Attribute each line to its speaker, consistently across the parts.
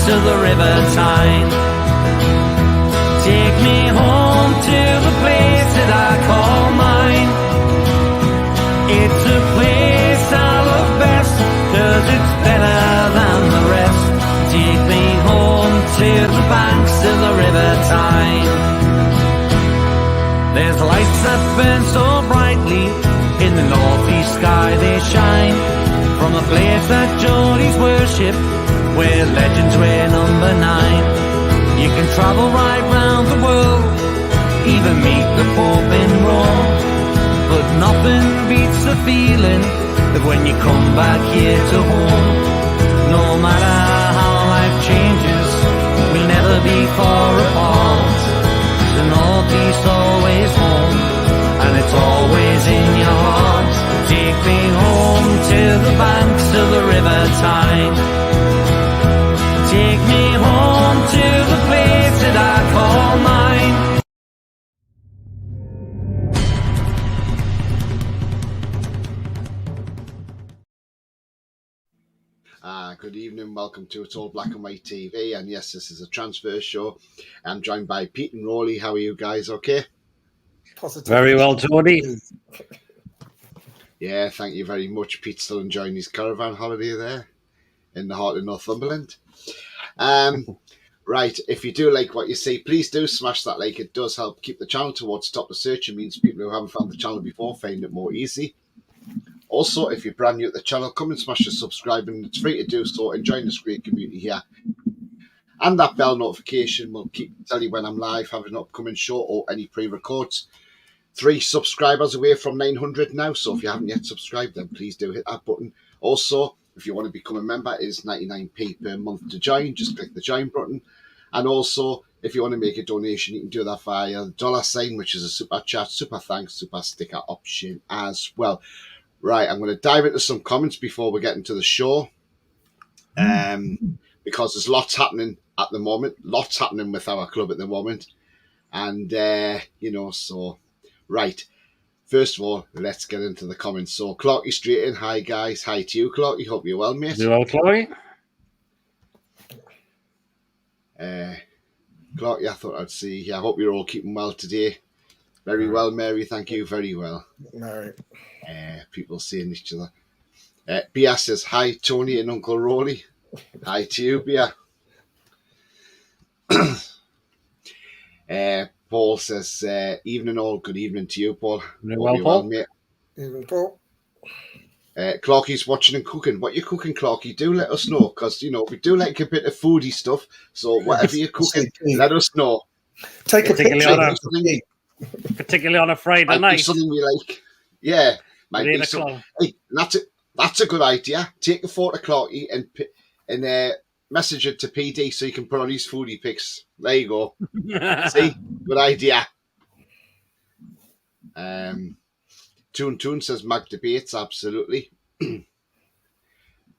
Speaker 1: banks of the River Tyne. Take me home to the place that I call mine. It's a place I love best, 'cause it's better than the rest. Take me home to the banks of the River Tyne. There's lights that burn so brightly, in the northeast sky they shine. From a place that Geordies worship, where legends wear number 9. You can travel right round the world, even meet the Pope in Rome. But nothing beats the feeling of when you come back here to home. No matter how life changes, we'll never be far apart. The northeast always home, and it's always in your heart. Take me home to the banks of the River Tyne. Take me home to the place that I call mine.
Speaker 2: Good evening, welcome to It's All Black and White TV, and yes, this is a transfer show. I'm joined by Pete and Roly. How are you guys? Okay?
Speaker 3: Positive.
Speaker 4: Very well, Tony.
Speaker 2: Yeah, thank you very much. Pete's still enjoying his caravan holiday there in the heart of Northumberland. Right, if you do like what you see, please do smash that like. It does help keep the channel towards top of search. It means people who haven't found the channel before find it more easy. Also, if you're brand new to the channel, come and smash the subscribe, and it's free to do so, and join this great community here. And that bell notification will tell you when I'm live, have an upcoming show, or any pre-records. 3 subscribers away from 900 now, so if you haven't yet subscribed, then please do hit that button. Also, if you want to become a member, it is 99p per month to join. Just click the join button. And also, if you want to make a donation, you can do that via the $sign, which is a super chat, super thanks, super sticker option as well. Right, I'm going to dive into some comments before we get into the show, because there's lots happening at the moment, lots happening with our club at the moment, and, so, right, first of all, let's get into the comments. So, Clarky straight in, hi guys, hi to you, Clarky, hope you're well, mate.
Speaker 4: You well, Chloe?
Speaker 2: Clarky, I thought I'd see you. I hope you're all keeping well today. Very well, Mary, thank you, very well.
Speaker 3: Right.
Speaker 2: People seeing each other. Bia says, hi, Tony and Uncle Roly. Hi to you, Bia. Paul says, evening all. Good evening to you, Paul.
Speaker 4: Well, Paul.
Speaker 2: Mate.
Speaker 3: Evening, Paul.
Speaker 2: Clarky's watching and cooking. What you cooking, Clarky? Do let us know, because, we do like a bit of foodie stuff. So whatever you're cooking, let us know.
Speaker 3: Take a picture.
Speaker 4: Particularly on a Friday night.
Speaker 2: Something we like. Yeah. Might be something. Hey, that's a good idea. Take a photo, Clarky, and message it to PD so you can put on his foodie pics. There you go. See? Good idea. Toon says Mag debates, absolutely.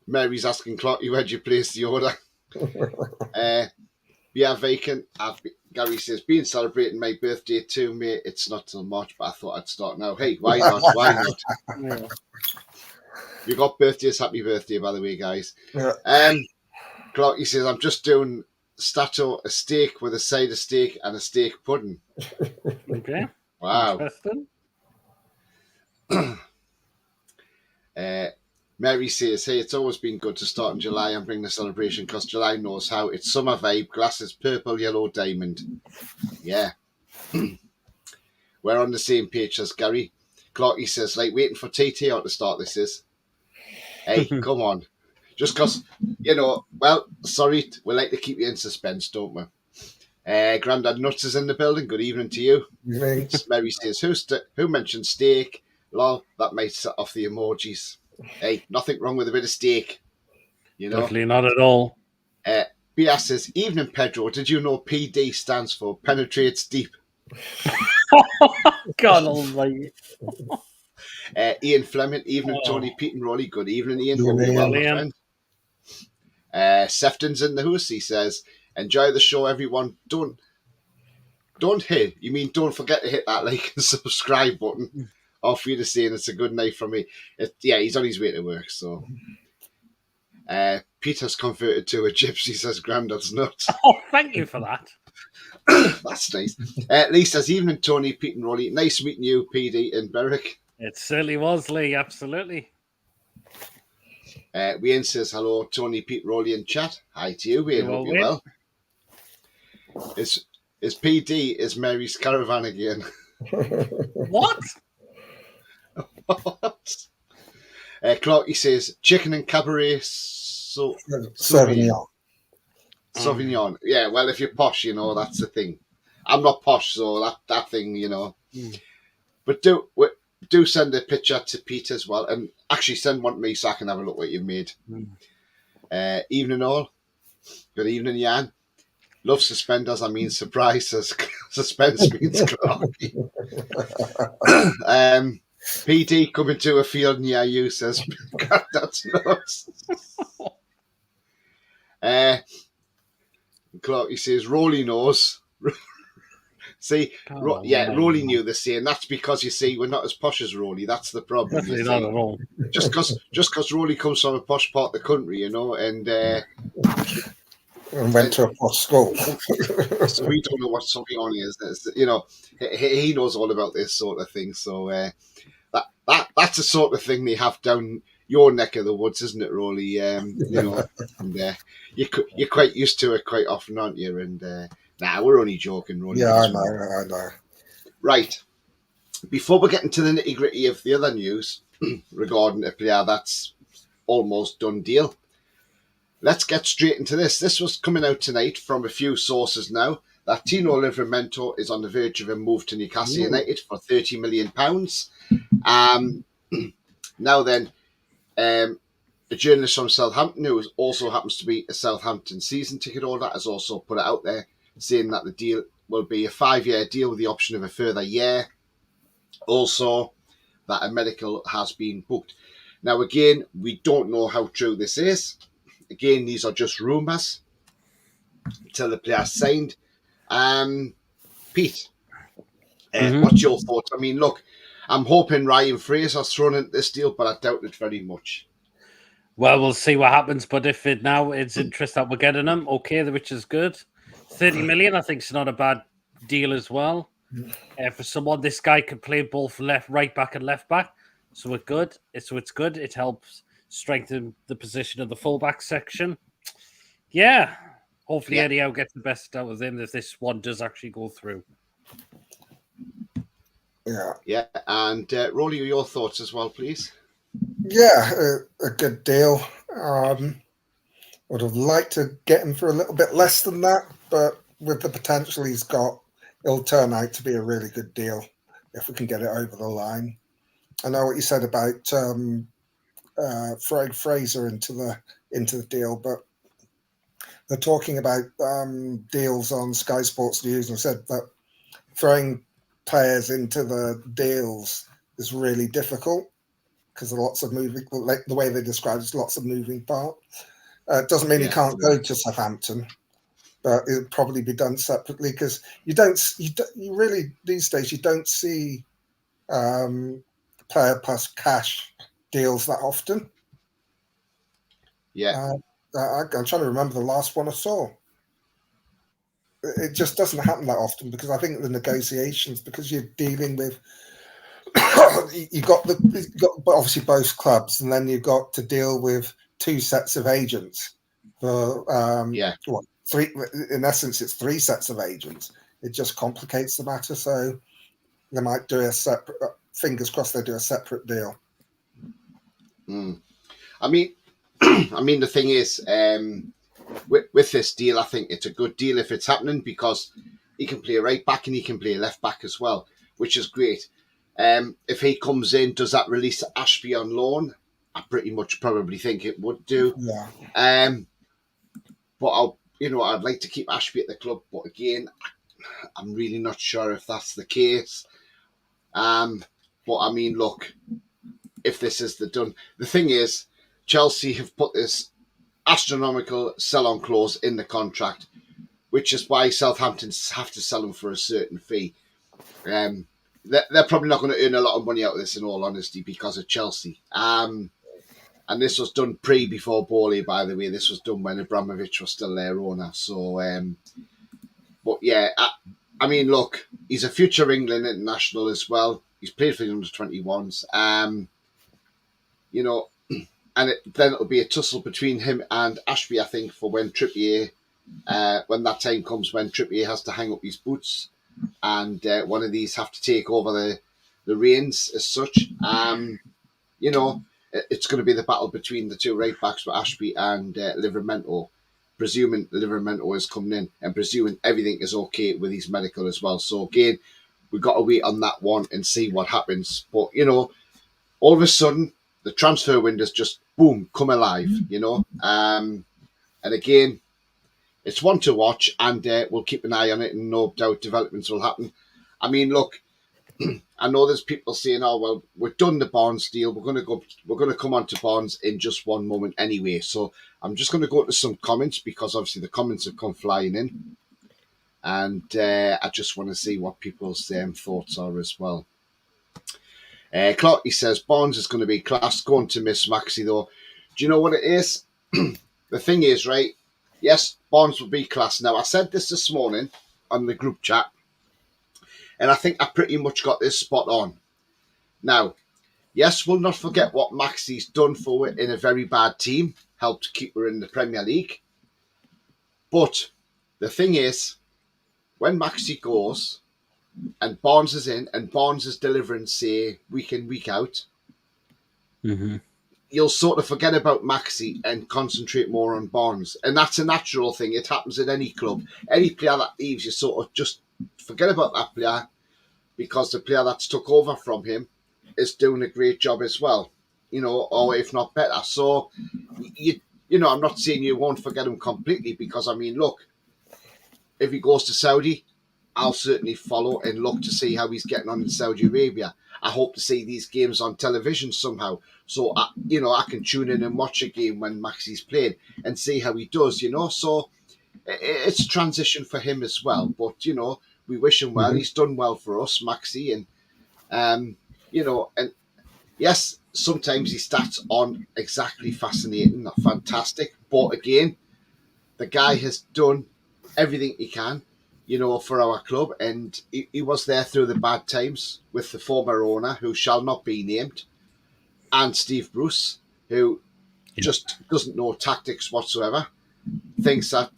Speaker 2: Mary's asking Clarky, where'd you place the order? Yeah, vacant. Gary says, been celebrating my birthday too, mate. It's not till March, but I thought I'd start now. Hey, why not? Why not?
Speaker 4: Yeah.
Speaker 2: You got birthdays. Happy birthday, by the way, guys.
Speaker 3: Yeah.
Speaker 2: Clarky says, I'm just doing stato, a steak with a side of steak and a steak pudding.
Speaker 4: Okay.
Speaker 2: Wow. Mary says, hey, it's always been good to start in July and bring the celebration, because July knows how. It's summer vibe, glasses, purple, yellow, diamond. Yeah. We're on the same page as Gary. Clarky says, like waiting for TT out to start this is. Hey, come on. Just because, well, sorry, we like to keep you in suspense, don't we? Grandad Nuts is in the building. Good evening to you. Mary says, who mentioned steak? Lol, that might set off the emojis. Hey, nothing wrong with a bit of steak.
Speaker 4: Definitely not at all.
Speaker 2: BS says, evening, Pedro. Did you know PD stands for penetrates deep?
Speaker 4: God almighty.
Speaker 2: Ian Fleming, evening, Tony, Pete and Roly. Good evening, Ian. Hope
Speaker 3: Good
Speaker 2: you're well,
Speaker 4: evening.
Speaker 2: my friend. Sefton's in the house. He says, enjoy the show, everyone. Don't hit. You mean don't forget to hit that like and subscribe button. Off you to saying it's a good night from me. Yeah, he's on his way to work. So, Peter's converted to a gypsy, says Grandad's nuts.
Speaker 4: Oh, thank you for that.
Speaker 2: That's nice. Lee says, evening, Tony, Pete and Roly. Nice meeting you, PD and Berwick.
Speaker 4: It certainly was, Lee. Absolutely.
Speaker 2: Wayne says, hello, Tony, Pete, Roly in chat. Hi to you, Wayne. Hope you're well. Is PD is Mary's caravan again?
Speaker 4: What?
Speaker 2: What? Clarky says, chicken and cabaret
Speaker 3: Sauvignon.
Speaker 2: Sauvignon. Yeah, well, if you're posh, you know, that's the thing. I'm not posh, so that thing, you know. But do send a picture to Pete as well, and actually send one to me so I can have a look what you've made. Evening all. Good evening, Jan. Love suspenders, I mean surprise. Suspense means Clarky. PD coming to a field near you, says, God, that's nuts. Clarky says, Roly knows. See, Roly knew the saying. That's because, you see, we're not as posh as Roly. That's the problem.
Speaker 4: Definitely not at all.
Speaker 2: Just because Roly comes from a posh part of the country, you know, and
Speaker 3: went to a posh school.
Speaker 2: So we don't know what Sauvignon is. You know, he knows all about this sort of thing. So that's the sort of thing they have down your neck of the woods, isn't it, Roly? You know, and you're quite used to it quite often, aren't you? And we're only joking, Roly.
Speaker 3: Yeah, I know.
Speaker 2: Right. Before we get into the nitty gritty of the other news regarding a player that's almost done deal, let's get straight into this. This was coming out tonight from a few sources now that Tino Livramento is on the verge of a move to Newcastle United for £30 million. Now then, a journalist from Southampton, who also happens to be a Southampton season ticket holder, has also put it out there saying that the deal will be a 5-year deal with the option of a further year. Also, that a medical has been booked. Now, again, we don't know how true this is. Again, these are just rumours until the player signed. Pete, what's your thoughts? I mean, look, I'm hoping Ryan Fraser's thrown into this deal, but I doubt it very much.
Speaker 4: Well, we'll see what happens. But if it's interest that we're getting him, okay, which is good. 30 million, I think, is not a bad deal as well. For someone, this guy could play both right back and left back, so it's good. It's good. It helps strengthen the position of the fullback section. Yeah, hopefully Eddie Howe gets the best out of him if this one does actually go through.
Speaker 2: Yeah, and Roly, your thoughts as well, please.
Speaker 3: Yeah, a good deal. Would have liked to get him for a little bit less than that, but with the potential he's got, it'll turn out to be a really good deal if we can get it over the line. I know what you said about throwing Fraser into the deal, but they're talking about deals on Sky Sports News and said that throwing players into the deals is really difficult because there are lots of moving. Like the way they describe it, lots of moving parts. It doesn't mean he can't go to Southampton, but it would probably be done separately because you really these days you don't see player plus cash deals that often.
Speaker 2: Yeah,
Speaker 3: I'm trying to remember the last one I saw. It just doesn't happen that often because I think the negotiations, because you're dealing with you've got obviously both clubs, and then you've got to deal with two sets of agents. For three? In essence, it's three sets of agents. It just complicates the matter. So they might do a separate. Fingers crossed, they do a separate deal.
Speaker 2: I mean, the thing is, with this deal, I think it's a good deal if it's happening because he can play right back and he can play left back as well, which is great. If he comes in, does that release Ashby on loan? I pretty much probably think it would do.
Speaker 3: Yeah.
Speaker 2: But I'd like to keep Ashby at the club, but again, I'm really not sure if that's the case. But I mean, look, if this is the thing is, Chelsea have put this astronomical sell-on clause in the contract, which is why Southampton have to sell him for a certain fee. They're probably not going to earn a lot of money out of this, in all honesty, because of Chelsea. And this was done before Bowley, by the way. This was done when Abramovich was still their owner. So, but yeah, I mean, look, he's a future England international as well. He's played for the under-21s. You know, and then it'll be a tussle between him and Ashby, I think, for when Trippier, when that time comes when Trippier has to hang up his boots and one of these have to take over the reins as such. You know, it's going to be the battle between the two right backs for Ashby and Livramento, presuming Livramento is coming in and presuming everything is okay with his medical as well. So again, we've got to wait on that one and see what happens. But, you know, all of a sudden, the transfer window's just, boom, come alive, you know. And again, it's one to watch, and we'll keep an eye on it, and no doubt developments will happen. I mean, look, I know there's people saying, "Oh, well, we've done the Barnes deal. We're going to come on to Barnes in just one moment anyway." So I'm just going to go to some comments because obviously the comments have come flying in, and I just want to see what people's thoughts are as well. Clark, he says Barnes is going to be class. Going to miss Maxi though. Do you know what it is? The thing is, right? Yes, Barnes will be class. Now, I said this morning on the group chat, and I think I pretty much got this spot on. Now, yes, we'll not forget what Maxi's done for it in a very bad team, helped keep her in the Premier League. But the thing is, when Maxi goes and Barnes is in and Barnes is delivering, say, week in, week out, you'll sort of forget about Maxi and concentrate more on Barnes. And that's a natural thing. It happens at any club. Any player that leaves, you sort of just forget about that player because the player that's took over from him is doing a great job as well, you know, or if not better. So, you know, I'm not saying you won't forget him completely because, I mean, look, if he goes to Saudi, I'll certainly follow and look to see how he's getting on in Saudi Arabia. I hope to see these games on television somehow. So, you know, I can tune in and watch a game when Maxi's playing and see how he does, you know. So it's a transition for him as well. But, you know, we wish him well. He's done well for us, Maxi. And, you know, and yes, sometimes his stats aren't exactly fascinating, not fantastic. But again, the guy has done everything he can, you know, for our club. And he was there through the bad times with the former owner, who shall not be named, and Steve Bruce, who just doesn't know tactics whatsoever, thinks that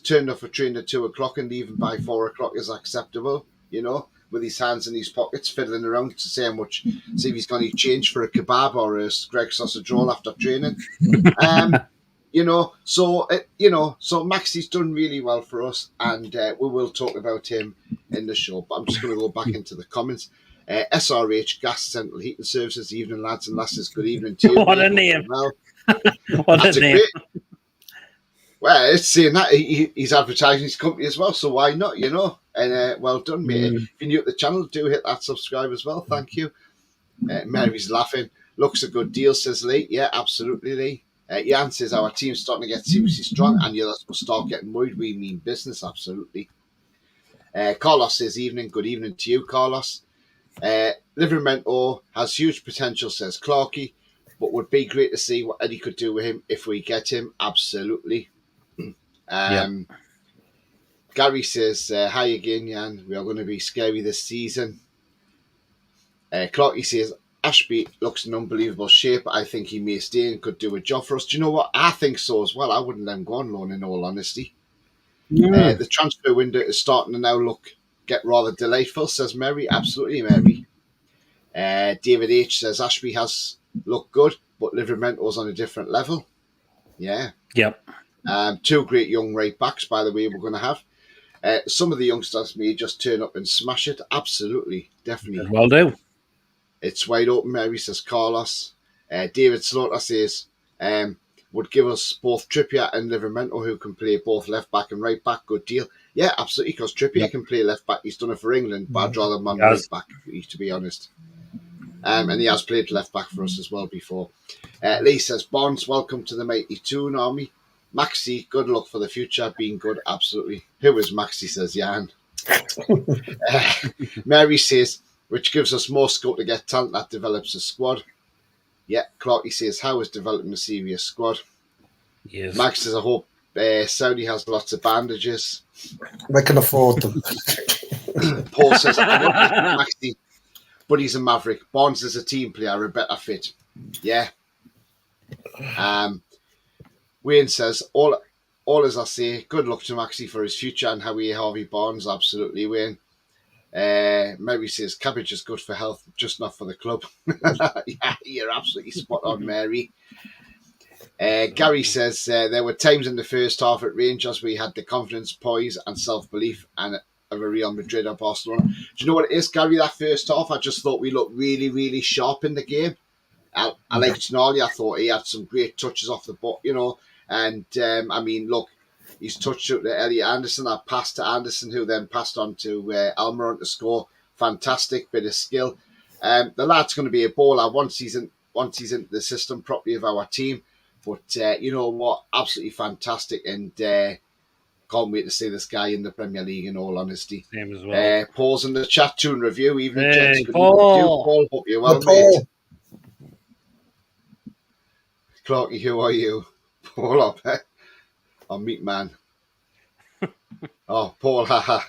Speaker 2: turning off a train at 2 o'clock and leaving by 4 o'clock is acceptable, you know, with his hands in his pockets, fiddling around to see how much, see if he's going to change for a kebab or a Greg sausage roll after training. You know, so Maxi's done really well for us, and we will talk about him in the show. But I'm just going to go back into the comments. SRH, Gas Central Heating Services. Evening, lads and lasses. Good evening to you.
Speaker 4: What a name.
Speaker 2: Well,
Speaker 4: What a name.
Speaker 2: Well, it's saying that he's advertising his company as well, so why not, you know? And well done, mate. If you're new to the channel, do hit that subscribe as well. Thank you. Mary's laughing. Looks a good deal, says Lee. Yeah, absolutely, Lee. Jan says our team's starting to get seriously strong, and you'll start getting worried. We mean business, absolutely. Carlos says evening. Good evening to you, Carlos. Livramento has huge potential, says Clarkey, but would be great to see what Eddie could do with him if we get him. Absolutely. Gary says, hi again, Jan. We are going to be scary this season. Clarkey says, Ashby looks in unbelievable shape. I think he may stay and could do a job for us. Do you know what? I think so as well. I wouldn't let him go on loan, in all honesty. The transfer window is starting to now get rather delightful, says Mary. Absolutely, Mary. David H says Ashby has looked good, but Livramento's on a different level. Yeah.
Speaker 4: Yep.
Speaker 2: Two great young right backs, by the way, we're going to have. Some of the youngsters may just turn up and smash it. Absolutely, definitely.
Speaker 4: Well do.
Speaker 2: It's wide open, Mary, says Carlos. David Slaughter says, would give us both Trippier and Livramento, who can play both left back and right back. Good deal. Yeah, absolutely, because Trippier can play left back. He's done it for England, but I'd rather him on right back, to be honest. And he has played left back for us as well before. Lee says, Barnes, welcome to the Mighty Toon Army. Maxi, good luck for the future. Being good, absolutely. Who is Maxi, says Jan. Mary says, which gives us more scope to get talent that develops a squad. Yeah, Clarky says, how is developing a serious squad?
Speaker 4: Yes.
Speaker 2: Max says, I hope Saudi has lots of bandages.
Speaker 3: They can afford them.
Speaker 2: Paul says, I want to keep Maxi, but he's a maverick. Barnes is a team player, a better fit. Yeah. Wayne says, all as I say, good luck to Maxi for his future and how he Harvey Barnes. Absolutely, Wayne. Mary says, cabbage is good for health, just not for the club. Yeah, you're absolutely spot on, Mary. Gary says, there were times in the first half at Rangers where he had the confidence, poise and self-belief and of a Real Madrid or Barcelona. Do you know what it is, Gary, that first half? I just thought we looked really, really sharp in the game. I liked Tonali. I thought he had some great touches off the ball, you know. And, I mean, look, he's touched out to Elliot Anderson. That pass to Anderson, who then passed on to Almiron to score. Fantastic bit of skill. The lad's going to be a baller once he's into the system properly of our team. But you know what? Absolutely fantastic. And can't wait to see this guy in the Premier League, in all honesty.
Speaker 4: Same as well.
Speaker 2: Paul's in the chat, tune review. Evening,
Speaker 4: Hey,
Speaker 2: gents. Good
Speaker 4: Paul.
Speaker 2: evening to you, Paul. Hope you're well,
Speaker 3: Paul.
Speaker 2: mate. Clarky, who are you? Paul up, eh? Oh, meat man. Oh, Paul, haha.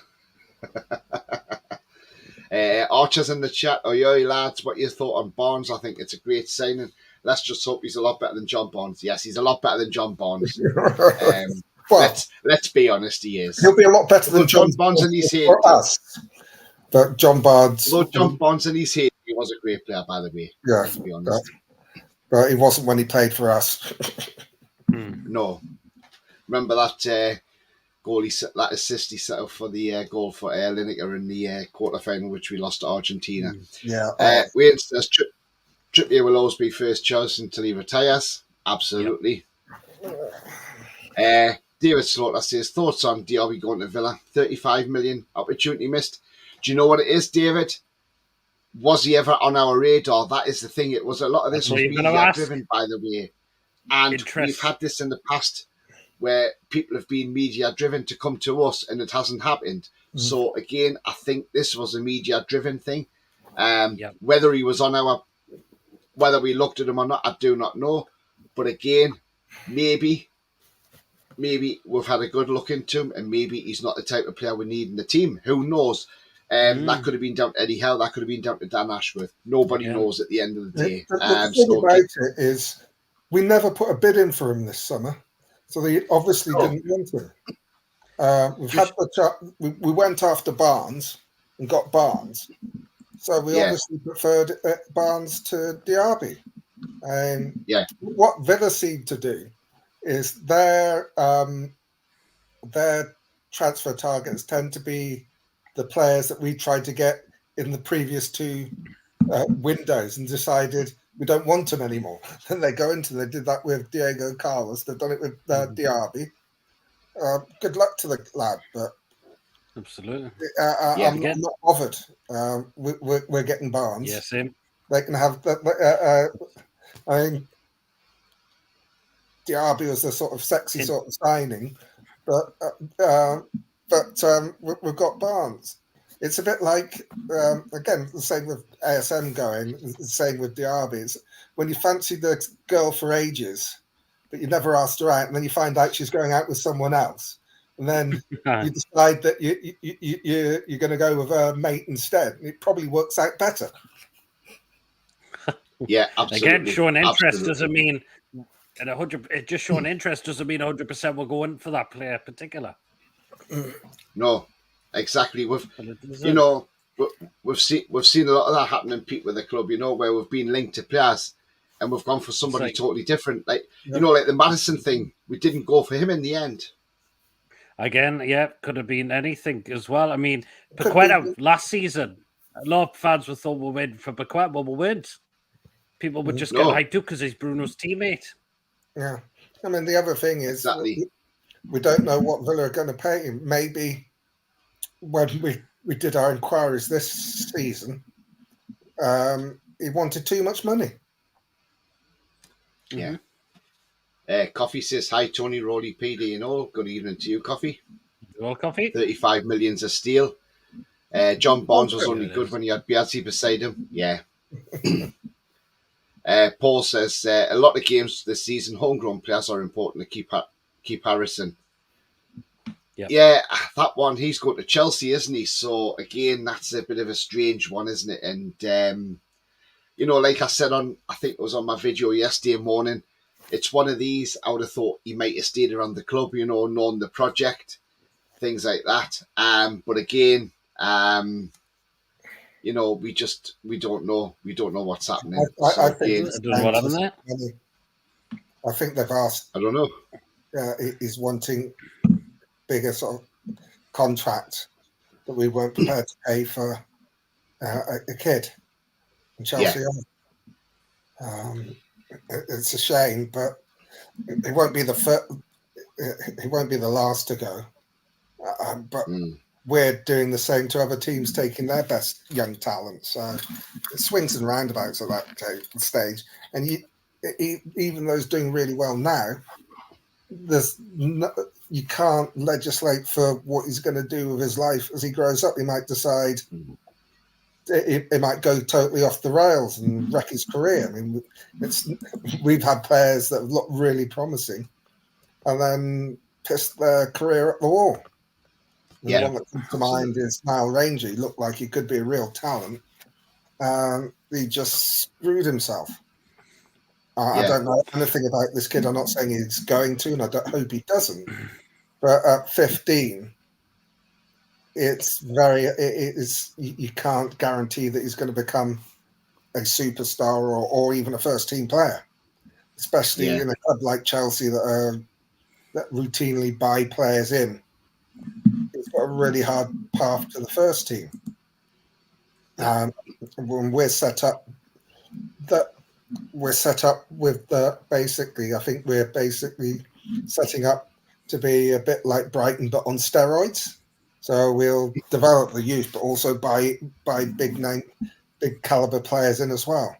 Speaker 2: Archer's in the chat. Oh, yo, lads, what you thought on Barnes? I think it's a great signing. Let's just hope he's a lot better than John Barnes. Yes, he's a lot better than John Barnes.
Speaker 3: Well,
Speaker 2: let's be honest, he is.
Speaker 3: he'll be a lot better than John
Speaker 2: Barnes in his head.
Speaker 3: For us. But John Barnes...
Speaker 2: Although John Barnes in his head, he was a great player, by the way.
Speaker 3: Yeah,
Speaker 2: let's be honest.
Speaker 3: But he wasn't when he played for us.
Speaker 2: No. Remember that goal, that assist he set up for the goal for Lineker in the quarter-final, which we lost to Argentina.
Speaker 3: Yeah.
Speaker 2: Wayne says Trippier will always be first choice until he retires. Absolutely. David Slaughter says, thoughts on Diaby going to Villa? 35 million, opportunity missed. Do you know what it is, David? Was he ever on our radar? That is the thing. It was a lot of this was media driven, by the way. And we've had this in the past where people have been media driven to come to us and it hasn't happened. So again, I think this was a media driven thing. Whether he was on whether we looked at him or not, I do not know. But again, maybe we've had a good look into him and maybe he's not the type of player we need in the team. Who knows? That could have been down to Eddie Howe. That could have been down to Dan Ashworth. Nobody knows at the end of the day.
Speaker 3: The thing about it is we never put a bid in for him this summer. So they obviously didn't want him. We went after Barnes and got Barnes. So we obviously preferred Barnes to Diaby. And what Villa seem to do is their transfer targets tend to be the players that we tried to get in the previous two windows and decided we don't want them anymore. And they did that with Diego Carlos. They've done it with Diaby. Good luck to the lad, but
Speaker 4: absolutely.
Speaker 3: I'm not bothered. We're getting Barnes.
Speaker 4: Yeah, same.
Speaker 3: They can have I mean, Diaby was a sort of sexy sort of signing, but we've got Barnes. It's a bit like, again, the same with ASM going, the same with Diaby. It's when you fancy the girl for ages, but you never asked her out, and then you find out she's going out with someone else. And then you decide that you're going to go with a mate instead. And it probably works out better.
Speaker 2: Yeah, absolutely.
Speaker 4: Again, showing interest doesn't mean... And 100, it just showing interest doesn't mean 100% will go in for that player in particular.
Speaker 2: No, exactly. We've seen a lot of that happening, Pete, with the club. You know, where we've been linked to players and we've gone for somebody totally different. Like like the Madison thing, we didn't go for him in the end.
Speaker 4: Again, could have been anything as well. I mean, Paqueta last season, a lot of fans were thought we'll win for Paqueta, but we weren't. People would just get hyped up because he's Bruno's teammate.
Speaker 3: Yeah. I mean, the other thing is we don't know what Villa are going to pay him. Maybe when we did our inquiries this season, he wanted too much money.
Speaker 2: Yeah. Coffee says, hi, Tony, Roly, PD and all. Good evening to you, Coffee.
Speaker 4: Well, Coffee.
Speaker 2: 35 million's a steal. John Barnes was only good when he had Biazzi beside him. Yeah. Paul says a lot of games this season, homegrown players are important to keep Harrison.
Speaker 4: Yep.
Speaker 2: Yeah, that one, he's going to Chelsea, isn't he? So again, that's a bit of a strange one, isn't it? And you know, like I said I think it was on my video yesterday morning, it's one of these, I would have thought he might have stayed around the club, you know, known the project, things like that. But again, you know, we don't know. We don't know what's happening.
Speaker 3: I
Speaker 2: So
Speaker 3: think
Speaker 2: again,
Speaker 4: I don't know what happened there.
Speaker 3: I think they've asked.
Speaker 2: I don't know.
Speaker 3: He's wanting bigger sort of contract that we weren't prepared to pay for a kid in Chelsea. It's a shame, but it won't be the first. He won't be the last to go. But we're doing the same to other teams, taking their best young talent. So it swings and roundabouts at that stage. And even those doing really well now, you can't legislate for what he's going to do with his life as he grows up. He might decide it might go totally off the rails and wreck his career. I mean, we've had players that have looked really promising and then pissed their career up the wall. The one that comes to mind is Niall Ranger. He looked like he could be a real talent. He just screwed himself. I don't know anything about this kid. I'm not saying he's going to, and I hope he doesn't. But at 15, you can't guarantee that he's going to become a superstar or even a first team player, especially in a club like Chelsea that routinely buy players in. It's got a really hard path to the first team. When we're set up with basically, I think we're basically setting up to be a bit like Brighton, but on steroids. So we'll develop the youth, but also buy big caliber players in as well.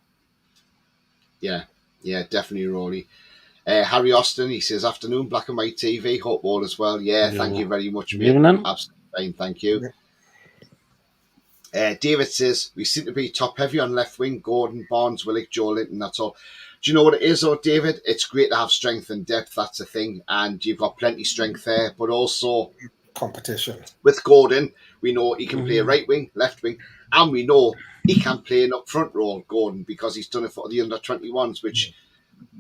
Speaker 3: Yeah,
Speaker 2: definitely, Roly. Harry Austin, he says, afternoon, Black and White TV. Hope all as well. Yeah, thank you very much, mate. Absolutely fine, thank you. David says, we seem to be top heavy on left wing, Gordon, Barnes, Willock, Joe Linton, that's all. Do you know what it is, though, David? It's great to have strength and depth, that's a thing, and you've got plenty of strength there, but also
Speaker 3: competition.
Speaker 2: With Gordon, we know he can play a right wing, left wing, and we know he can play an up front role, Gordon, because he's done it for the under-21s, which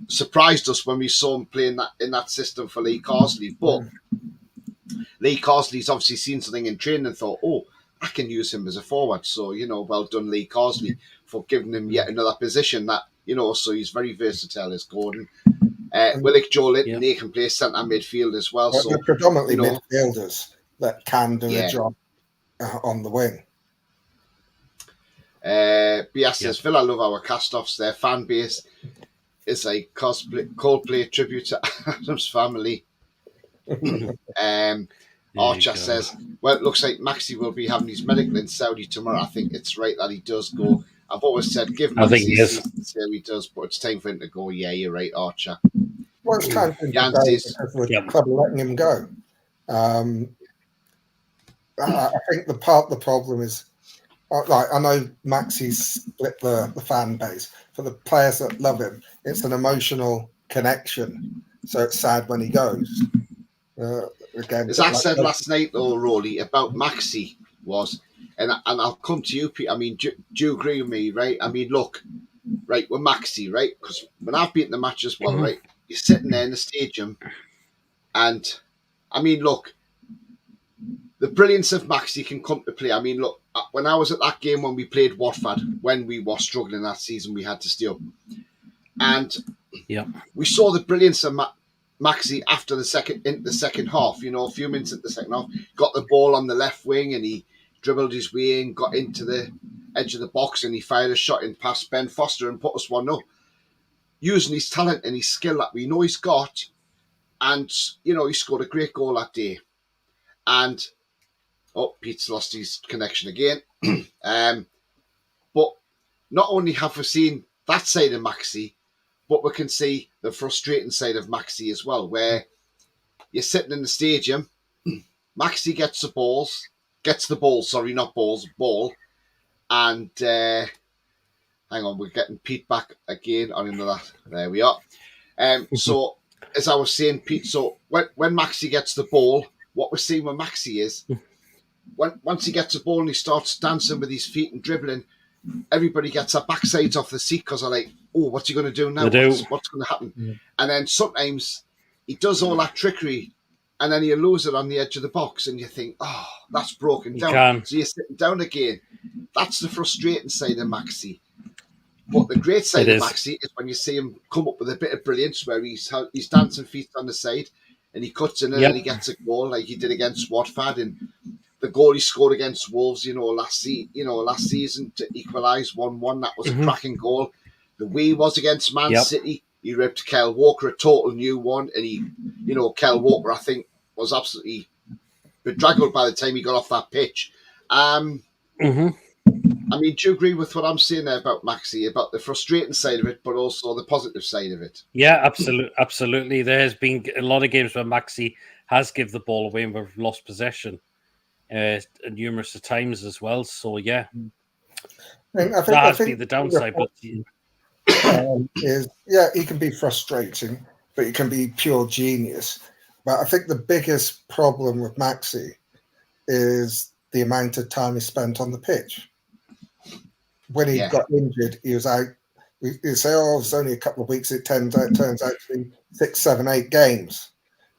Speaker 2: surprised us when we saw him playing that in that system for Lee Carsley. But Lee Carsley's obviously seen something in training and thought, oh, I can use him as a forward. So, you know, well done, Lee Carsley, for giving him yet another position that, you know, so he's very versatile as Gordon. Willock, Joe Linton, they can play centre midfield as well. So
Speaker 3: they're predominantly midfielders that can do a job on the wing.
Speaker 2: BS says, Phil, I love our cast-offs. Their fan base is a Coldplay tribute to Adam's family. Archer says, well, it looks like Maxi will be having his medical in Saudi tomorrow. I think it's right that he does go. I've always said, give Maxi a season to see how he does, but it's time for him to go. Yeah, you're right, Archer.
Speaker 3: Well, it's time for him to go because the club are letting him go. I think the problem is, I know Maxi's split the fan base. For the players that love him, it's an emotional connection. So it's sad when he goes. Again,
Speaker 2: as I said last night, though, Roly, about Maxi was, and I'll come to you, Pete. I mean, do you agree with me, right? I mean, look, right, with Maxi, right? Because when I've been in the match as well, right, you're sitting there in the stadium, and I mean, look, the brilliance of Maxi can come to play. I mean, look, when I was at that game when we played Watford, when we were struggling that season, we had to stay up, and we saw the brilliance of Maxi after into the second half, you know, a few minutes into the second half, got the ball on the left wing and he dribbled his way in, got into the edge of the box and he fired a shot in past Ben Foster and put us 1-0. Using his talent and his skill that we know he's got, and, you know, he scored a great goal that day. And, Pete's lost his connection again. But not only have we seen that side of Maxi, but we can see the frustrating side of Maxi as well, where you're sitting in the stadium, Maxi gets the ball, and hang on, we're getting Pete back again on another. There we are. So, as I was saying, Pete, so when Maxi gets the ball, what we're seeing with Maxi is once he gets the ball and he starts dancing with his feet and dribbling, everybody gets their backsides off the seat because they're like, oh, what's he going to do now? What's going to happen?
Speaker 3: Yeah.
Speaker 2: And then sometimes he does all that trickery and then he'll lose it on the edge of the box and you think, oh, that's broken down. So you're sitting down again. That's the frustrating side of Maxi. But the great side of Maxi is when you see him come up with a bit of brilliance where he's dancing feet on the side and he cuts in and he gets a goal like he did against Watford, and the goal he scored against Wolves, last season to equalise 1-1. That was a cracking goal. The way he was against Man City, he ripped Kyle Walker a total new one, and Kyle Walker, I think, was absolutely bedraggled by the time he got off that pitch. I mean, do you agree with what I'm saying there about Maxi, about the frustrating side of it, but also the positive side of it?
Speaker 4: Yeah, absolutely. There has been a lot of games where Maxi has given the ball away and we've lost possession numerous times as well. So, yeah,
Speaker 3: I think
Speaker 4: that has been the downside. But
Speaker 3: he can be frustrating, but he can be pure genius. But I think the biggest problem with Maxi is the amount of time he spent on the pitch. When he got injured, he was out. You say, "Oh, it's only a couple of weeks." It turns out to be 6, 7, 8 games,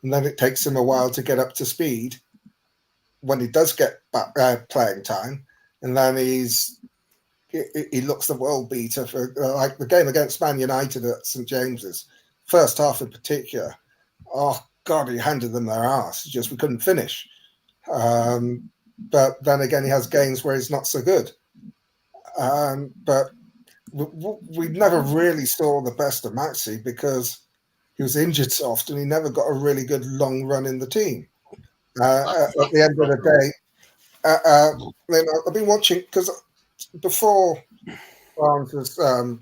Speaker 3: and then it takes him a while to get up to speed. When he does get back playing time, and then he looks the world beater for like the game against Man United at St James's, first half in particular. Oh God, he handed them their arse. Just we couldn't finish. But then again, he has games where he's not so good. But we never really saw the best of Maxi because he was injured so often. He never got a really good long run in the team. At the end of the day, I've been watching because before Barnes was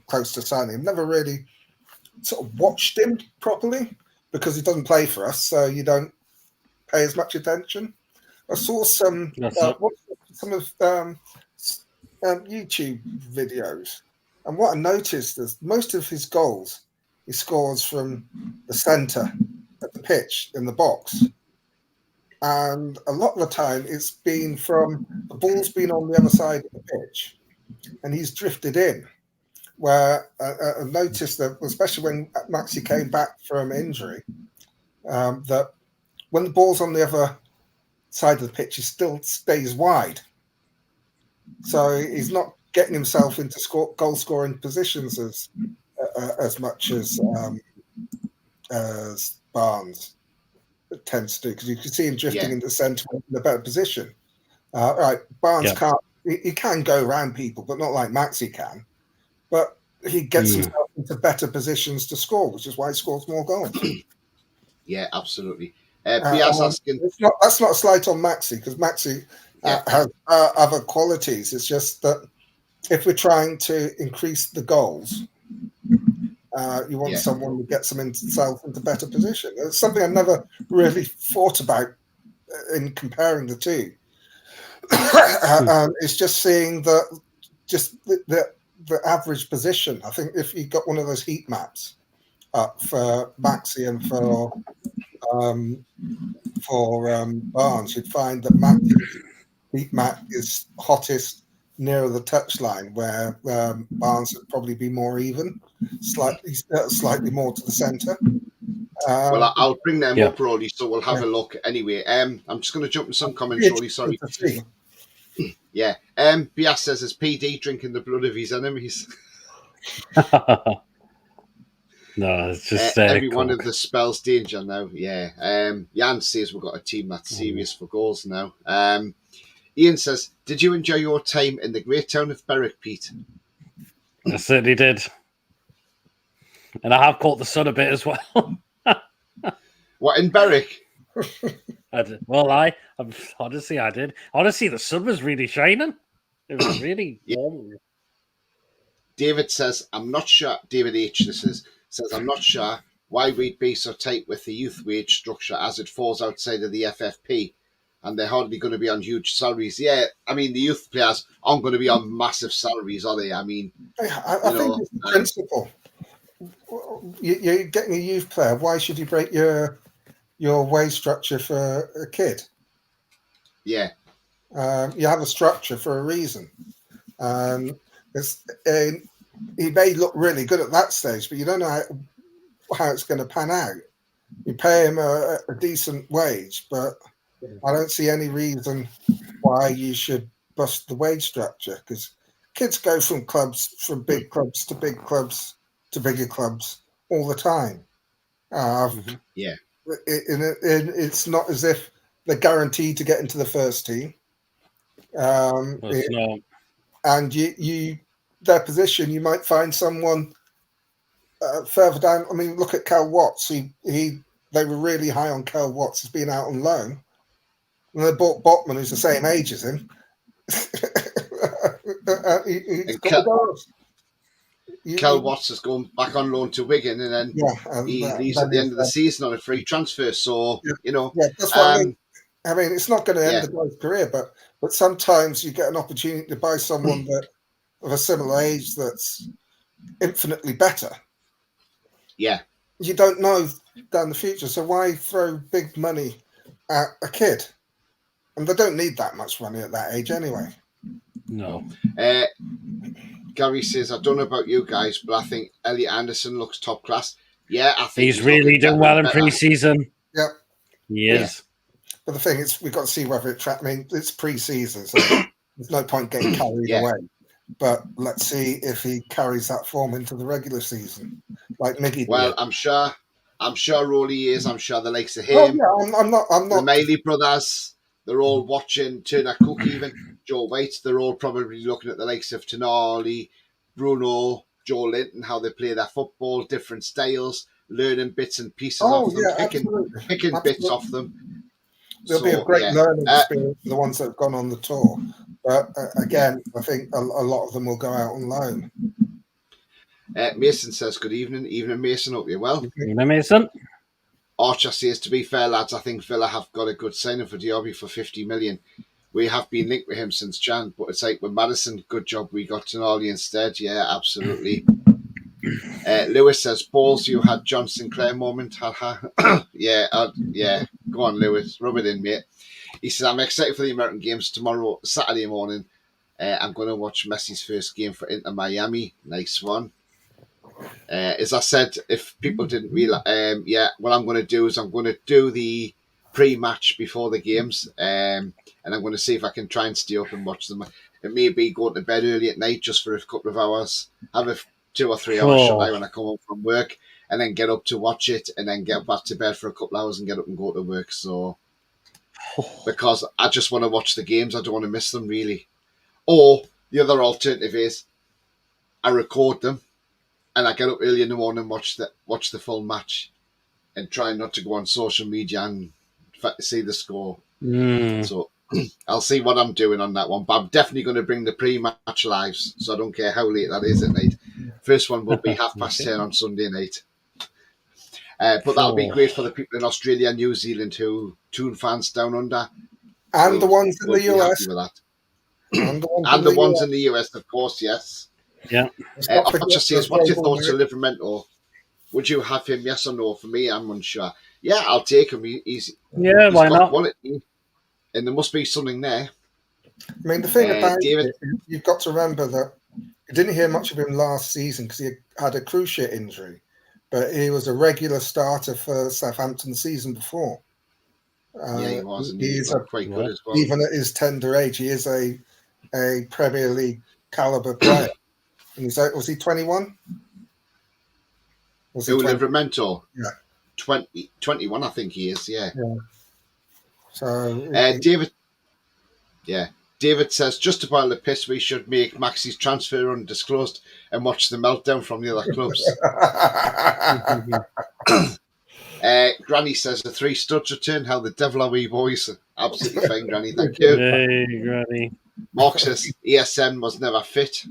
Speaker 3: close to signing, I've never really sort of watched him properly because he doesn't play for us, so you don't pay as much attention. I saw some YouTube videos, and what I noticed is most of his goals he scores from the centre of the pitch in the box, and a lot of the time it's been from the ball's been on the other side of the pitch, and he's drifted in. Where I noticed that, especially when Maxi came back from injury, that when the ball's on the other side of the pitch, he still stays wide. So he's not getting himself into goal-scoring positions as much as Barnes tends to do, because you can see him drifting into the centre in a better position. Barnes can't. He can go around people, but not like Maxi can. But he gets himself into better positions to score, which is why he scores more goals.
Speaker 2: Yeah, absolutely. Asking...
Speaker 3: That's not a slight on Maxi, because Maxi has other qualities. It's just that if we're trying to increase the goals, you want someone who gets himself into better position. It's something I never really thought about in comparing the two. It's just seeing the average position. I think if you got one of those heat maps up for Maxi and for Barnes, you'd find that Maxi's heat map is hottest nearer the touchline, where Barnes would probably be more even, slightly more to the centre.
Speaker 2: Well, I'll bring them up, Roly, so we'll have a look anyway. I'm just going to jump in some comments, Roly, sorry. Yeah. Bias says, is PD drinking the blood of his enemies?
Speaker 4: No, it's just
Speaker 2: every one of the spells danger now. Yeah. Jan says we've got a team that's serious for goals now. Ian says, did you enjoy your time in the great town of Berwick, Pete?
Speaker 4: I certainly did. And I have caught the sun a bit as well.
Speaker 2: What, in Berwick?
Speaker 4: I did. Well, honestly, I did. Honestly, the sun was really shining. It was really warm.
Speaker 2: David says, I'm not sure. David H. says, I'm not sure why we'd be so tight with the youth wage structure as it falls outside of the FFP. and they're hardly going to be on huge salaries. Yeah, I mean, the youth players aren't going to be on massive salaries, are they? I mean,
Speaker 3: I think it's the principle. You're getting a youth player. Why should you break your wage structure for a kid?
Speaker 2: yeah,
Speaker 3: You have a structure for a reason. He may look really good at that stage, but you don't know how it's going to pan out. You pay him a decent wage, but I don't see any reason why you should bust the wage structure, because kids go from big clubs to big clubs to bigger clubs all the time.
Speaker 2: yeah.
Speaker 3: It's not as if they're guaranteed to get into the first team.
Speaker 4: It's not.
Speaker 3: And their position, you might find someone further down. I mean, look at Cal Watts. They were really high on Cal Watts as being out on loan. And they bought Botman, who's the same age as him.
Speaker 2: Cal Watts is going back on loan to Wigan, and then he leaves at the end of the season on a free transfer. So,
Speaker 3: that's what I mean. I mean, it's not going to end the guy's career, but sometimes you get an opportunity to buy someone that of a similar age that's infinitely better.
Speaker 2: Yeah.
Speaker 3: You don't know down the future, so why throw big money at a kid? And they don't need that much money at that age anyway.
Speaker 4: No.
Speaker 2: Gary says, I don't know about you guys, but I think Elliot Anderson looks top class. Yeah, I think
Speaker 4: he's really doing well in pre-season.
Speaker 3: Yep.
Speaker 4: He is.
Speaker 3: But the thing is, we've got to see whether it's pre-season, so there's no point getting carried away. But let's see if he carries that form into the regular season, like Miggy.
Speaker 2: Well, I'm sure Roly is. I'm sure the likes of him.
Speaker 3: Oh, yeah, I'm not.
Speaker 2: The Miley brothers. They're all watching Turner Cook, even Joe White. They're all probably looking at the likes of Tonali, Bruno, Joe Linton, how they play their football, different styles, learning bits and pieces off them, picking bits off them.
Speaker 3: There'll be a great learning experience for the ones that have gone on the tour. But again, I think a lot of them will go out on loan.
Speaker 2: Mason says, good evening. Evening, Mason. Hope you're well.
Speaker 4: Evening, Mason.
Speaker 2: Archer says, to be fair, lads, I think Villa have got a good signing for Diaby for 50 million. We have been linked with him since Jan, but it's like with Madison, good job we got Tonali instead. Yeah, absolutely. Lewis says, balls, you had John Sinclair moment. Yeah. Go on, Lewis. Rub it in, mate. He says, I'm excited for the American games tomorrow, Saturday morning. I'm going to watch Messi's first game for Inter Miami. Nice one. As I said, if people didn't realize, what I'm going to do is I'm going to do the pre-match before the games, and I'm going to see if I can try and stay up and watch them. It may be going to bed early at night just for a couple of hours, have a 2 or 3 hours shut eye when I come home from work, and then get up to watch it, and then get back to bed for a couple of hours and get up and go to work. So, because I just want to watch the games, I don't want to miss them really. Or the other alternative is I record them, and I get up early in the morning and watch the full match, and try not to go on social media and see the score. So I'll see what I'm doing on that one. But I'm definitely going to bring the pre-match lives, so I don't care how late that is at night. First one will be 10:30 on Sunday night. But that'll be great for the people in Australia and New Zealand who tune fans down under.
Speaker 3: And the ones in the US.
Speaker 2: And the ones in the US, of course, yes.
Speaker 4: Yeah.
Speaker 2: Archer says, what's your thoughts on Livramento? Would you have him, yes or no? For me, I'm unsure. Yeah, I'll take him. He's
Speaker 4: why not?
Speaker 2: Quality, and there must be something there.
Speaker 3: I mean, the thing about David, you've got to remember that you didn't hear much of him last season because he had a cruciate injury, but he was a regular starter for Southampton the season before.
Speaker 2: He was. And he's quite good as well.
Speaker 3: Even at his tender age, he is a Premier League caliber player. And was he 21?
Speaker 2: Livramento?
Speaker 3: Yeah.
Speaker 2: 21, I think he is, yeah.
Speaker 3: So
Speaker 2: David says, just to boil the piss, we should make Maxi's transfer undisclosed and watch the meltdown from the other clubs. Granny says, the 3 studs return. How the devil are we, boys? Absolutely fine, Granny. Thank you.
Speaker 4: Hey, Granny.
Speaker 2: Mark says, ESN was never fit.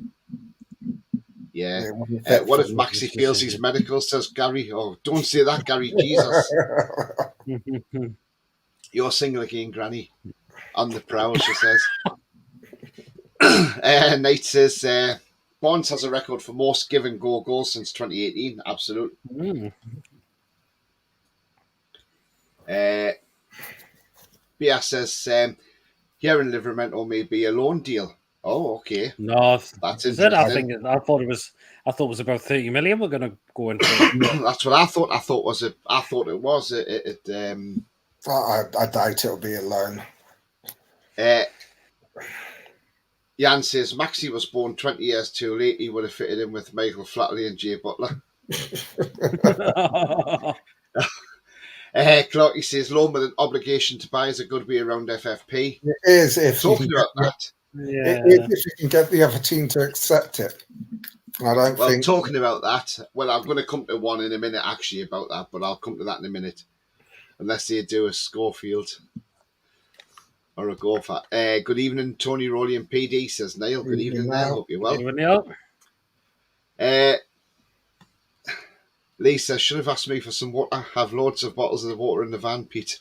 Speaker 2: Yeah. What if Maxi feels he's medical, says Gary? Oh, don't say that, Gary. Jesus. You're single again, Granny. On the prowl, she says. Nate says, Barnes has a record for most give-and-go goals since 2018. Absolute. Bia says, here in Livermore may be a loan deal. Oh, okay.
Speaker 4: No,
Speaker 2: That's
Speaker 4: is it?
Speaker 2: interesting.
Speaker 4: I thought it was about 30 million. We're going to go into.
Speaker 2: That's what I thought. I thought it was.
Speaker 3: I doubt it'll be a loan.
Speaker 2: Jan says Maxi was born 20 years too late. He would have fitted in with Michael Flatley and Jay Butler. Clarky says loan with an obligation to buy is a good way around FFP.
Speaker 3: It is if
Speaker 2: talking about that.
Speaker 4: Yeah.
Speaker 3: If you can get the other team to accept it. I don't think.
Speaker 2: Talking about that, well, I'm going to come to one in a minute actually about that, but I'll come to that in a minute. Unless they do a Schofield or a Gopher. Good evening, Tony, Roly, and PD, says Niall. Good evening, Niall. Hope you're well.
Speaker 4: Good evening, Neil.
Speaker 2: Lisa should have asked me for some water. Have loads of bottles of water in the van, Pete.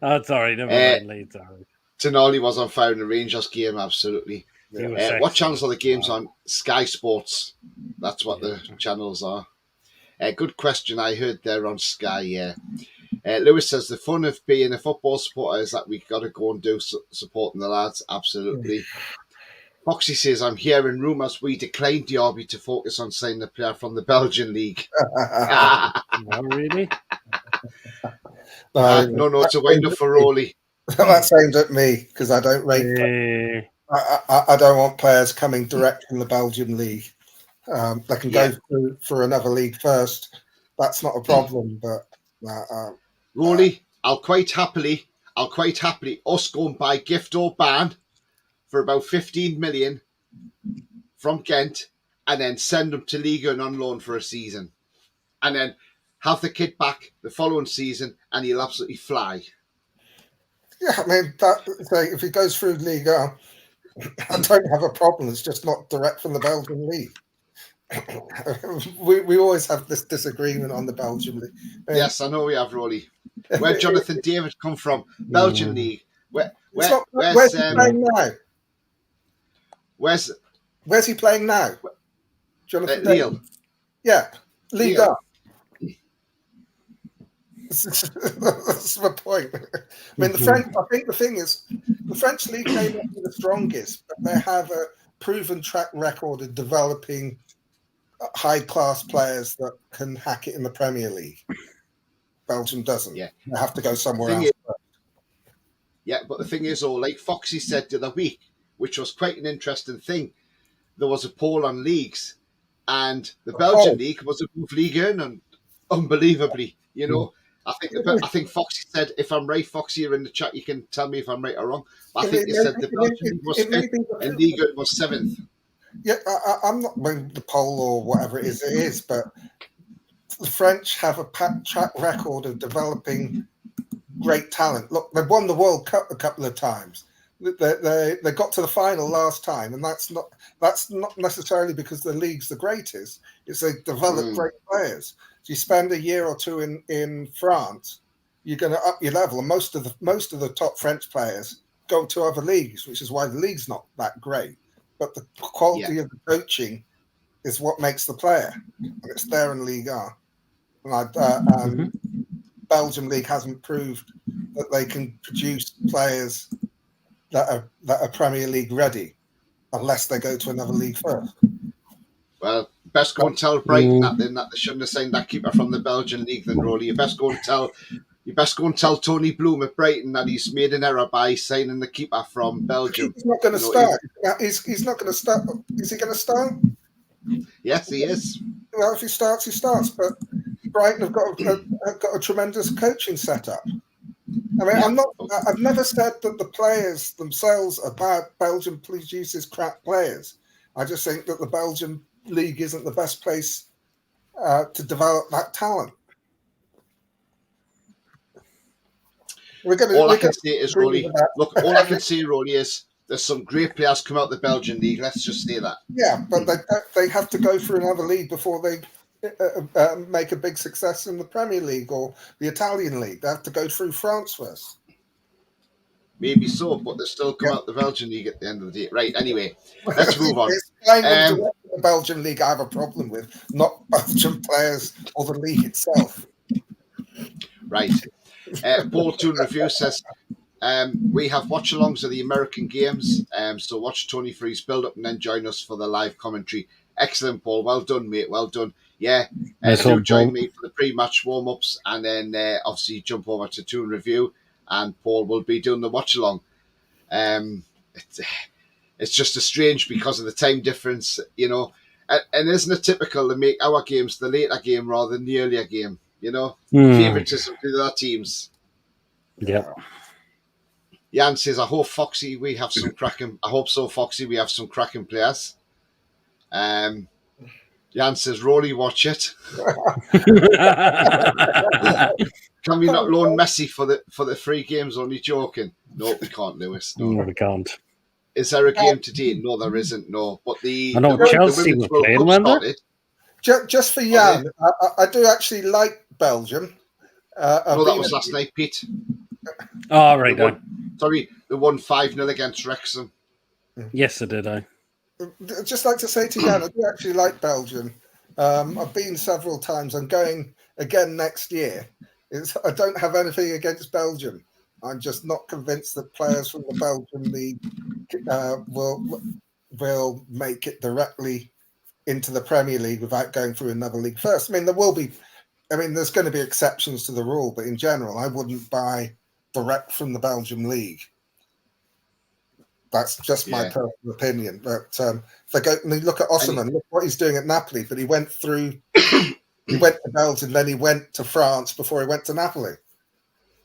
Speaker 4: Oh, sorry, never mind, Lee. Sorry.
Speaker 2: Tonali was on fire in the Rangers game, absolutely.
Speaker 4: Yeah.
Speaker 2: What channels are the games on? Sky Sports. That's what the channels are. Good question. I heard they're on Sky, yeah. Lewis says the fun of being a football supporter is that we got to go and do supporting the lads. Absolutely. Foxy says, I'm hearing rumours we declined Diaby to focus on signing a player from the Belgian league.
Speaker 4: Oh, really?
Speaker 2: No, it's a wind up for Roly.
Speaker 3: That's aimed at me because I don't rate. I don't want players coming direct from the Belgian league. They can go for another league first. That's not a problem. But
Speaker 2: Roly, I'll quite happily us go and buy Gift or Ban for about 15 million from Ghent and then send them to Liga and on loan for a season. And then have the kid back the following season and he'll absolutely fly.
Speaker 3: Yeah, I mean, if he goes through Liga, I don't have a problem. It's just not direct from the Belgian league. we always have this disagreement on the Belgian league.
Speaker 2: Yes, I know we have, Roly. Where Jonathan David come from? Belgian league.
Speaker 3: Where's he playing now?
Speaker 2: Where's
Speaker 3: he playing now? Jonathan
Speaker 2: Neil.
Speaker 3: Yeah, Liga. That's my point. I mean, the French. I think the thing is, the French league may not be the strongest, but they have a proven track record of developing high-class players that can hack it in the Premier League. Belgium doesn't. Yeah, they have to go somewhere else.
Speaker 2: But the thing is, like Foxy said the other week, which was quite an interesting thing, there was a poll on leagues, and the Belgian league was above Ligue 1, and unbelievably, you know. I think Foxy said, if I'm right, Foxy, you're in the chat, you can tell me if I'm right or wrong. But I think they said the Belgian was fifth and Ligue 1 was seventh.
Speaker 3: Yeah, I'm not the poll or whatever it is, but the French have a track record of developing great talent. Look, they've won the World Cup a couple of times. They got to the final last time, and that's not necessarily because the league's the greatest. It's they develop great players. So you spend a year or two in France, you're going to up your level, and most of the top French players go to other leagues, which is why the league's not that great. But the quality of the coaching is what makes the player, and it's there in Ligue 1. And Belgium league hasn't proved that they can produce players that are Premier League ready, unless they go to another league first.
Speaker 2: Well, best go and tell Brighton that they shouldn't have signed that keeper from the Belgian league. Then, Roly, you best go and tell Tony Bloom at Brighton that he's made an error by signing the keeper from Belgium.
Speaker 3: He's not going to start. He's not going to start. Is he going to start?
Speaker 2: Yes, he is.
Speaker 3: Well, if he starts, he starts. But Brighton have got a tremendous coaching setup. I mean, I've never said that the players themselves are bad. Belgium produces crap players. I just think that the Belgian league isn't the best place to develop that talent. All I can say, Roly, is there's some great players come out of the Belgian league. Let's just say that. Yeah, but they have to go through another league before they make a big success in the Premier League or the Italian League. They have to go through France first.
Speaker 2: Maybe so, but they still come out the Belgian league at the end of the day. Right, anyway,
Speaker 3: Well,
Speaker 2: let's move on.
Speaker 3: It's playing them direct in the Belgian league I have a problem with, not Belgian players or the league itself.
Speaker 2: Right. Paul Toon Review says, we have watch-alongs of the American games, so watch Tony Freeze build up and then join us for the live commentary. Excellent, Paul. Well done, mate. Well done. Yeah, do join me for the pre-match warm-ups and then obviously jump over to Toon Review and Paul will be doing the watch-along. It's just a strange because of the time difference, you know. And isn't it typical to make our games the later game rather than the earlier game, you know? Favoritism to their teams.
Speaker 4: Yeah.
Speaker 2: Jan says, I hope so, Foxy, we have some cracking players. Jan says, Roly, watch it. Can we not loan Messi for the free games? Only joking. No, we can't, Lewis. No,
Speaker 4: we can't.
Speaker 2: Is there a game today? No, there isn't. No, but
Speaker 4: I know Chelsea were playing, weren't they?
Speaker 3: Just for Jan, I do actually like Belgium.
Speaker 2: No, that was last night, Pete.
Speaker 4: Oh, right.
Speaker 2: They won 5-0 against Wrexham.
Speaker 4: Yes, I did. I'd
Speaker 3: just like to say to Jan, I do actually like Belgium. I've been several times. I'm going again next year. I don't have anything against Belgium. I'm just not convinced that players from the Belgian league will make it directly into the Premier League without going through another league first. I mean, there's going to be exceptions to the rule, but in general, I wouldn't buy direct from the Belgian league. That's just my personal opinion. But if they go and they look at Osimhen, look what he's doing at Napoli. But he went through, he went to Belgium, then he went to France before he went to Napoli.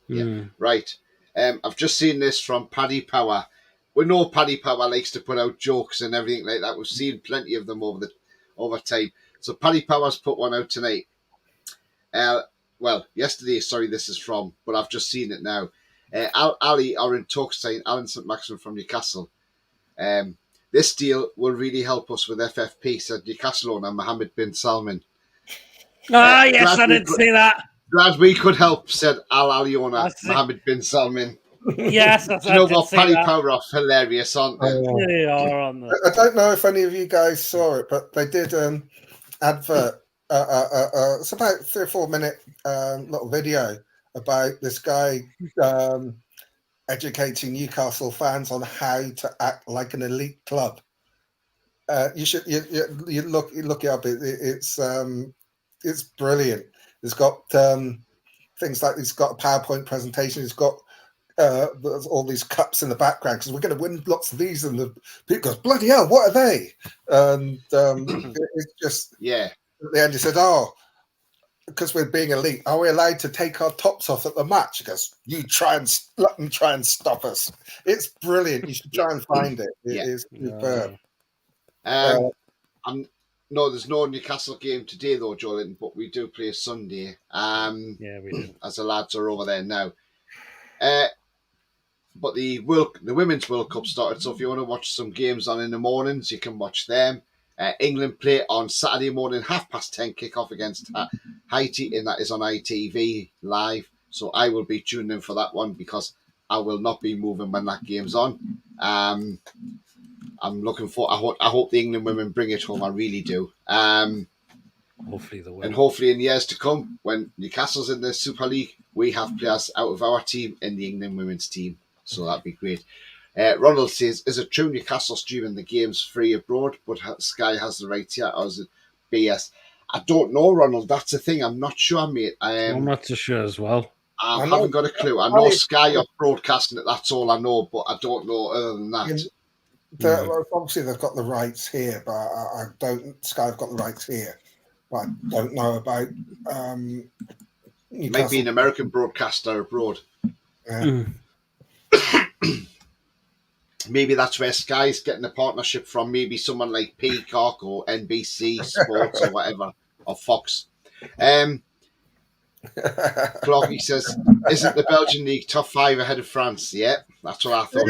Speaker 2: Yeah, right. I've just seen this from Paddy Power. We know Paddy Power likes to put out jokes and everything like that. We've seen plenty of them over time. So Paddy Power's put one out tonight. Yesterday, sorry, this is from, but I've just seen it now. Ali are in talks saying Alan St. Maximin from Newcastle. This deal will really help us with FFP, said Newcastle owner Mohammed bin Salman.
Speaker 4: Yes, I did see that.
Speaker 2: Glad we could help, said Al Ali owner Mohammed bin Salman.
Speaker 4: Yes,
Speaker 2: Do you know what? Paddy Power are hilarious, aren't they?
Speaker 4: They are on that.
Speaker 3: I don't know if any of you guys saw it, but they did an advert. It's about 3 or 4 minute little video about this guy educating Newcastle fans on how to act like an elite club. You should look it up. It's brilliant. It's got things like it's got a PowerPoint presentation. It's got all these cups in the background because we're going to win lots of these. And the people goes, bloody hell, what are they? And it's just at the end he said, because we're being elite, are we allowed to take our tops off at the match? He goes, let them try and stop us. It's brilliant. You should try and find it. It is superb.
Speaker 2: No, there's no Newcastle game today though, Joel, but we do play Sunday.
Speaker 4: We do.
Speaker 2: As the lads are over there now. But the Women's World Cup started, so if you want to watch some games on in the mornings, you can watch them. England play on Saturday morning, 10:30 kickoff against Haiti, and that is on ITV live. So I will be tuning in for that one because I will not be moving when that game's on. I'm looking for. I hope the England women bring it home. I really do.
Speaker 4: Hopefully they will.
Speaker 2: And hopefully in years to come, when Newcastle's in the Super League, we have players out of our team in the England women's team. So that'd be great. Ronald says, is it true Newcastle streaming the games free abroad, but Sky has the rights here, or is it BS? I don't know, Ronald. That's the thing. I'm not sure, mate.
Speaker 4: I'm not so sure as well.
Speaker 2: I haven't got a clue. I know Sky are broadcasting it. That's all I know, but I don't know other than that.
Speaker 3: Obviously, they've got the rights here, but I don't. Sky have got the rights here, but I don't know about.
Speaker 2: It might be an American broadcaster abroad. Maybe that's where Sky's getting a partnership from. Maybe someone like Peacock or NBC Sports or whatever, or Fox. Cloggy says, isn't the Belgian league top 5 ahead of France? Yeah, that's what I thought.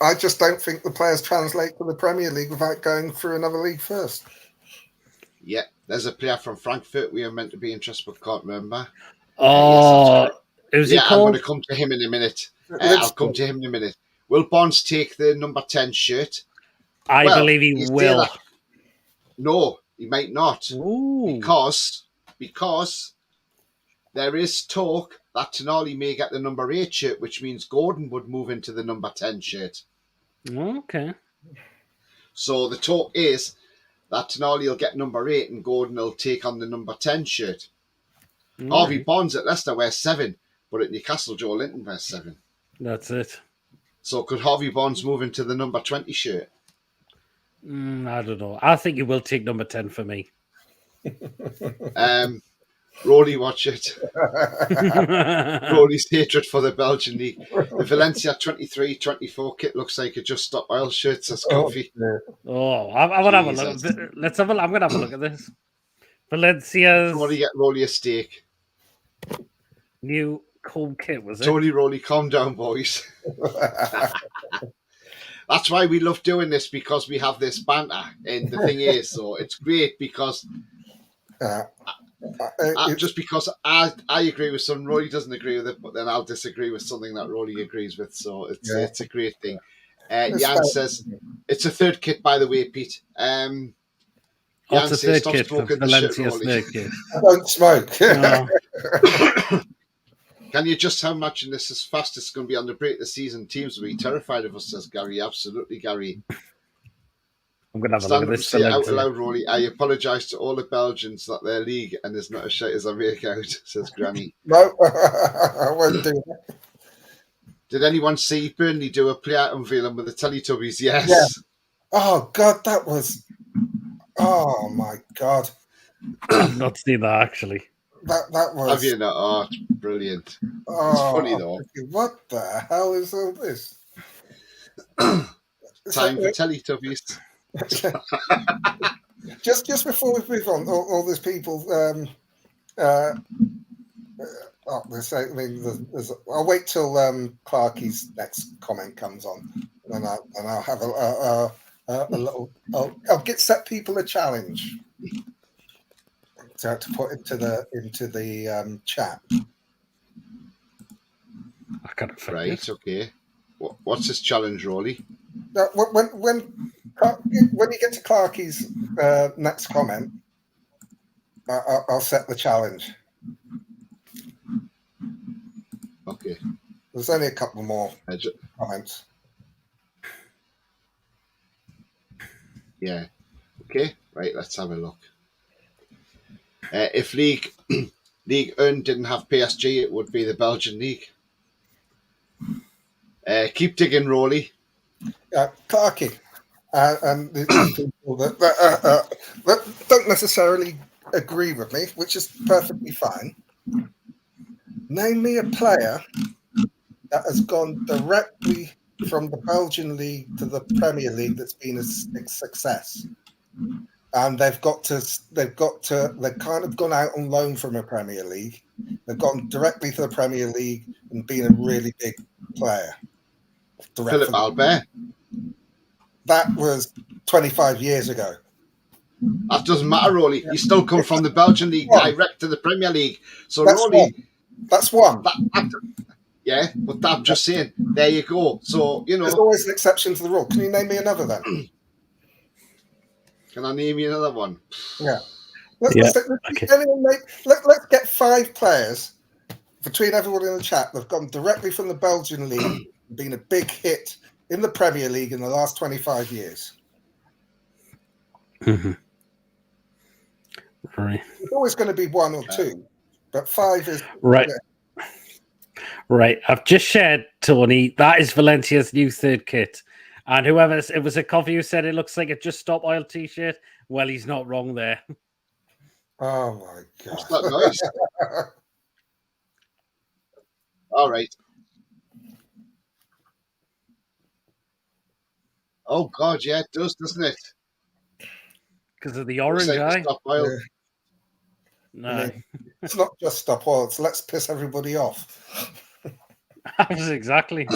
Speaker 3: I just don't think the players translate to the Premier League without going through another league first.
Speaker 2: Yeah, There's a player from Frankfurt we are meant to be interested but can't remember.
Speaker 4: Oh,
Speaker 2: Yes,
Speaker 4: who's he
Speaker 2: I'm going
Speaker 4: called?
Speaker 2: to come to him in a minute.
Speaker 3: Let's
Speaker 2: I'll come to him in a minute. Will Barnes take the number 10 shirt?
Speaker 4: I
Speaker 2: Well,
Speaker 4: believe he
Speaker 2: you say
Speaker 4: will.
Speaker 2: that. No, he might not.
Speaker 4: Ooh.
Speaker 2: Because there is talk that Tonali may get the number 8 shirt, which means Gordon would move into the number 10 shirt.
Speaker 4: Okay.
Speaker 2: So the talk is that Tonali will get number 8 and Gordon will take on the number 10 shirt. Harvey Barnes at Leicester wears 7, but at Newcastle, Joe Linton wears 7.
Speaker 4: That's it.
Speaker 2: So could Harvey Barnes move into the number 20 shirt?
Speaker 4: I don't know. I think he will take number 10 for me.
Speaker 2: Roly, watch it. Roly's hatred for the Belgian league. The Valencia 23-24 kit looks like a Just Stop Oil shirt, says Coffee.
Speaker 4: Oh, I want to have a look. Let's have a look. I'm going to have a look at this. Valencia's
Speaker 2: Somebody get Roly a steak.
Speaker 4: new cold kit, was it?
Speaker 2: Tony Roly, calm down, boys. That's why we love doing this, because we have this banter. And the thing is, so it's great because just because I agree with something, Roly doesn't agree with it, but then I'll disagree with something that Roly agrees with. So it's a great thing. Jan says it's a third kit, by the way, Pete. Jan
Speaker 4: What's a
Speaker 2: says,
Speaker 4: third
Speaker 2: stop
Speaker 4: kit?
Speaker 2: smoking the
Speaker 4: Valencia's
Speaker 2: shit,
Speaker 4: third
Speaker 2: Roly.
Speaker 4: kit.
Speaker 3: I don't smoke.
Speaker 4: No.
Speaker 2: Can you just imagine this as fast as it's going to be on the break of the season? Teams will be terrified of us, says Gary. Absolutely, Gary.
Speaker 4: I'm going to have a
Speaker 2: Stand
Speaker 4: look
Speaker 2: up
Speaker 4: at
Speaker 2: and
Speaker 4: this.
Speaker 2: say it out
Speaker 4: Valencia.
Speaker 2: loud, Roly. I apologise to all the Belgians that their league and is not as shite as I make out, says Granny.
Speaker 3: No, I won't do that.
Speaker 2: Did anyone see Burnley do a player unveiling with the Teletubbies? Yes.
Speaker 3: Yeah. Oh, God, that was... Oh, my God.
Speaker 4: I've not seen that, actually.
Speaker 3: That was...
Speaker 2: Have you not? Oh, it's brilliant.
Speaker 3: Oh,
Speaker 2: It's funny, though.
Speaker 3: thinking, what the hell is all this?
Speaker 2: Time for Teletubbies.
Speaker 3: Just before we move on, all these people... I'll wait till Clarkie's next comment comes on, and I'll have a little. I'll set people a challenge to put into the chat.
Speaker 4: I can't forget.
Speaker 2: Right, okay. What's this challenge, Roly?
Speaker 3: When you get to Clarkie's next comment, I'll set the challenge.
Speaker 2: Okay.
Speaker 3: There's only a couple more comments.
Speaker 2: Yeah. Okay. Right. Let's have a look. If League 1 didn't have PSG, it would be the Belgian league. Keep digging, Roly.
Speaker 3: Clarkie, and these people that don't necessarily agree with me, which is perfectly fine. Name me a player that has gone directly from the Belgian league to the Premier League that's been a success, and they've kind of gone out on loan from a Premier League. They've gone directly to the Premier League and been a really big player.
Speaker 2: Philip Albert.
Speaker 3: That was 25 years ago.
Speaker 2: That doesn't matter, Roly. You still come from the Belgian league direct to the Premier League. So,
Speaker 3: That's
Speaker 2: Roly,
Speaker 3: one. That's one.
Speaker 2: Yeah, but I'm just saying, there you go. So,
Speaker 3: There's always an exception to the rule. Can you name me another then?
Speaker 2: Can I name you another one?
Speaker 3: Yeah.
Speaker 4: Okay.
Speaker 3: Let's get 5 players between everyone in the chat that have gone directly from the Belgian league and been a big hit in the Premier League in the last 25 years.
Speaker 4: Mm-hmm. Right.
Speaker 3: It's always going to be 1 or 2, but 5 is...
Speaker 4: Right. Right. I've just shared, Tony. That is Valencia's new third kit. And whoever, it was a coffee who said it looks like a Just Stop Oil t-shirt. Well, he's not wrong there.
Speaker 3: Oh, my God.
Speaker 2: What's that noise? All right. Oh, God, yeah, it does, doesn't it?
Speaker 4: Because of the orange eye.
Speaker 2: Stop oil.
Speaker 3: Yeah.
Speaker 4: No.
Speaker 3: I mean, it's not just Stop Oil. It's let's piss everybody off.
Speaker 4: Exactly.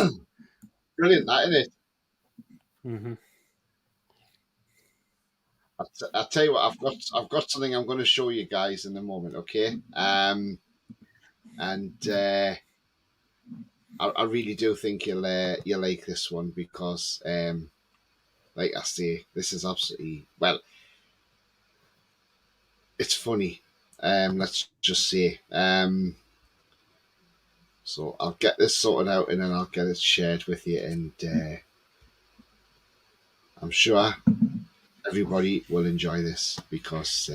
Speaker 2: Brilliant, that, isn't it?
Speaker 4: Mm-hmm.
Speaker 2: I'll tell you what, I've got something I'm going to show you guys in a moment, okay? And I really do think you'll like this one because, like I say, this is absolutely well. It's funny. Let's just say. So I'll get this sorted out and then I'll get it shared with you, and I'm sure everybody will enjoy this because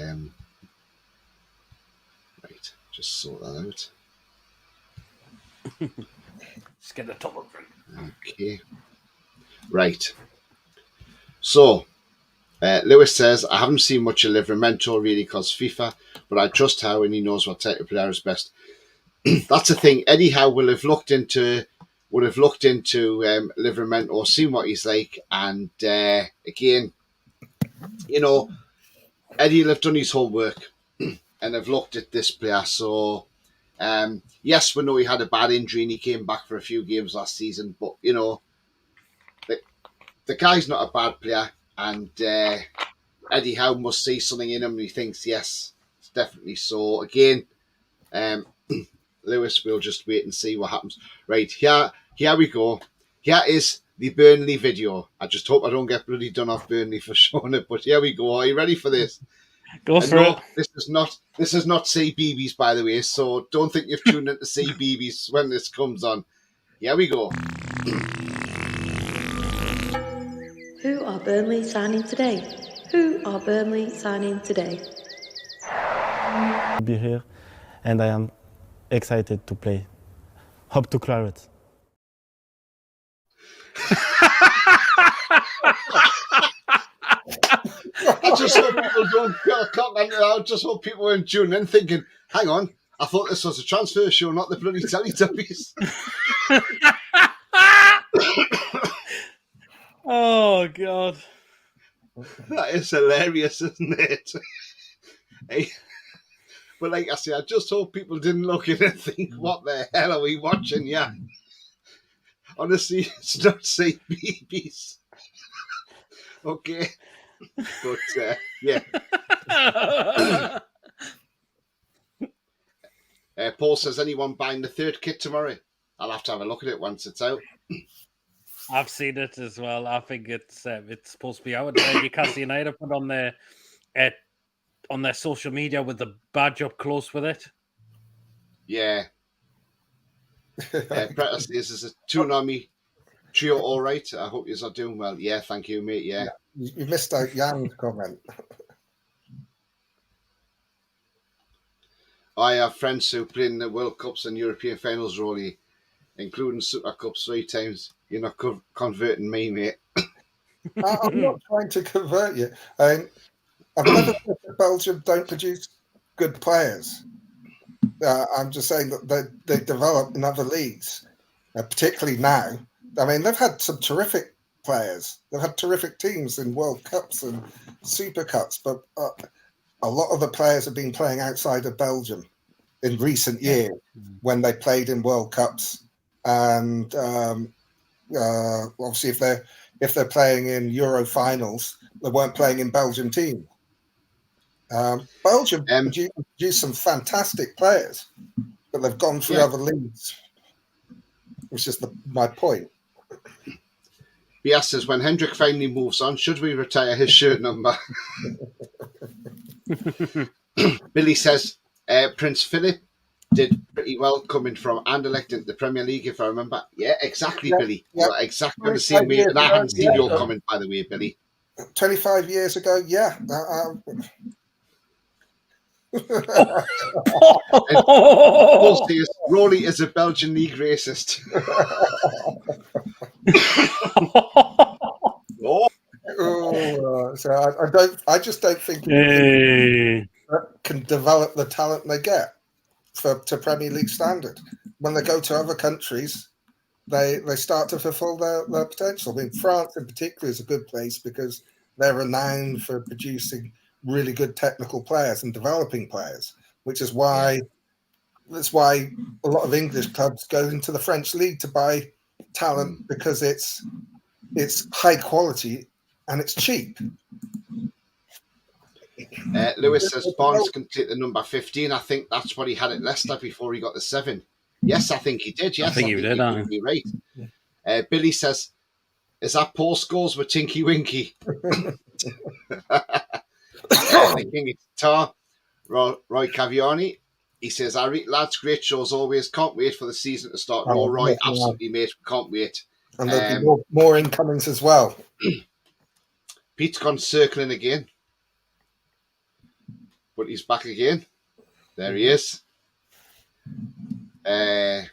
Speaker 2: right, just sort that out.
Speaker 4: Just get the top of it.
Speaker 2: Okay, right. So Lewis says, I haven't seen much of Livramento really because FIFA, but I trust Howe and he knows what type of player is best. That's the thing. Eddie Howe will have looked into Livramento, seen what he's like, and again, you know, Eddie will have done his homework and have looked at this player. So, yes, we know he had a bad injury and he came back for a few games last season, but you know, the guy's not a bad player, and Eddie Howe must see something in him and he thinks, yes, it's definitely so. Again, Lewis, we'll just wait and see what happens. Right, here we go. Here is the Burnley video. I just hope I don't get bloody done off Burnley for showing it, but here we go. Are you ready for this?
Speaker 4: Go for it.
Speaker 2: This is not CBeebies, by the way, so don't think you've tuned into CBeebies when this comes on. Here we go.
Speaker 5: Who are Burnley signing today? Who are Burnley signing today?
Speaker 6: Be here, and I am excited to play. Hope to clear it.
Speaker 2: I just hope people don't I just hope people weren't tuning in thinking, hang on, I thought this was a transfer show, not the bloody Teletubbies.
Speaker 4: Oh, God.
Speaker 2: That is hilarious, isn't it? Hey, but like I say, I just hope people didn't look at it and think, what the hell are we watching? Yeah. Honestly, it's not CBeebies. Okay. But, yeah. Paul says, anyone buying the third kit tomorrow? I'll have to have a look at it once it's out.
Speaker 4: I've seen it as well. I think it's supposed to be out. Newcastle United put on their social media with the badge up close with it.
Speaker 2: Yeah. Pretter says, is a Toonami trio all right? I hope you are doing well. Yeah, thank you, mate. Yeah.
Speaker 3: You missed out Jan's comment.
Speaker 2: I have friends who play in the World Cups and European finals, Roly, including Super Cups 3 times. You're not converting me, mate.
Speaker 3: I'm not trying to convert you. I've never said that Belgium don't produce good players. I'm just saying that they develop in other leagues, particularly now. I mean, they've had some terrific players. They've had terrific teams in World Cups and Super Cups, but a lot of the players have been playing outside of Belgium in recent years when they played in World Cups. And obviously, if they're playing in Euro finals, they weren't playing in Belgian team. Belgium produced some fantastic players, but they've gone through other leagues, which is my point.
Speaker 2: Bias says, when Hendrik finally moves on, should we retire his shirt number? Billy says, Prince Philip did pretty well coming from Anderlecht into the Premier League, if I remember. Yeah, exactly, Billy. You're exactly on the same way. And I haven't seen your comment, by the way, Billy.
Speaker 3: 25 years ago, yeah.
Speaker 2: Roly is a Belgian league racist.
Speaker 3: So I just don't think people can develop the talent they get to Premier League standard. When they go to other countries, they start to fulfill their potential. I mean, France in particular is a good place because they're renowned for producing really good technical players and developing players, which is why that's why a lot of English clubs go into the French league to buy talent, because it's high quality and it's cheap.
Speaker 2: Lewis says Barnes can take the number 15. I think that's what he had at Leicester before he got the 7. Yes, I think he did. Yes,
Speaker 4: I think he did.
Speaker 2: you could be right. Billy says, is that Paul Scholes with Tinky Winky? The King of Guitar, Roy Caviani. He says, Harry, lads, great shows always. Can't wait for the season to start. No, Roy, absolutely, mate. Can't wait.
Speaker 3: And there'll be more incomings as well.
Speaker 2: Pete's gone circling again. But he's back again. There he is. Yeah.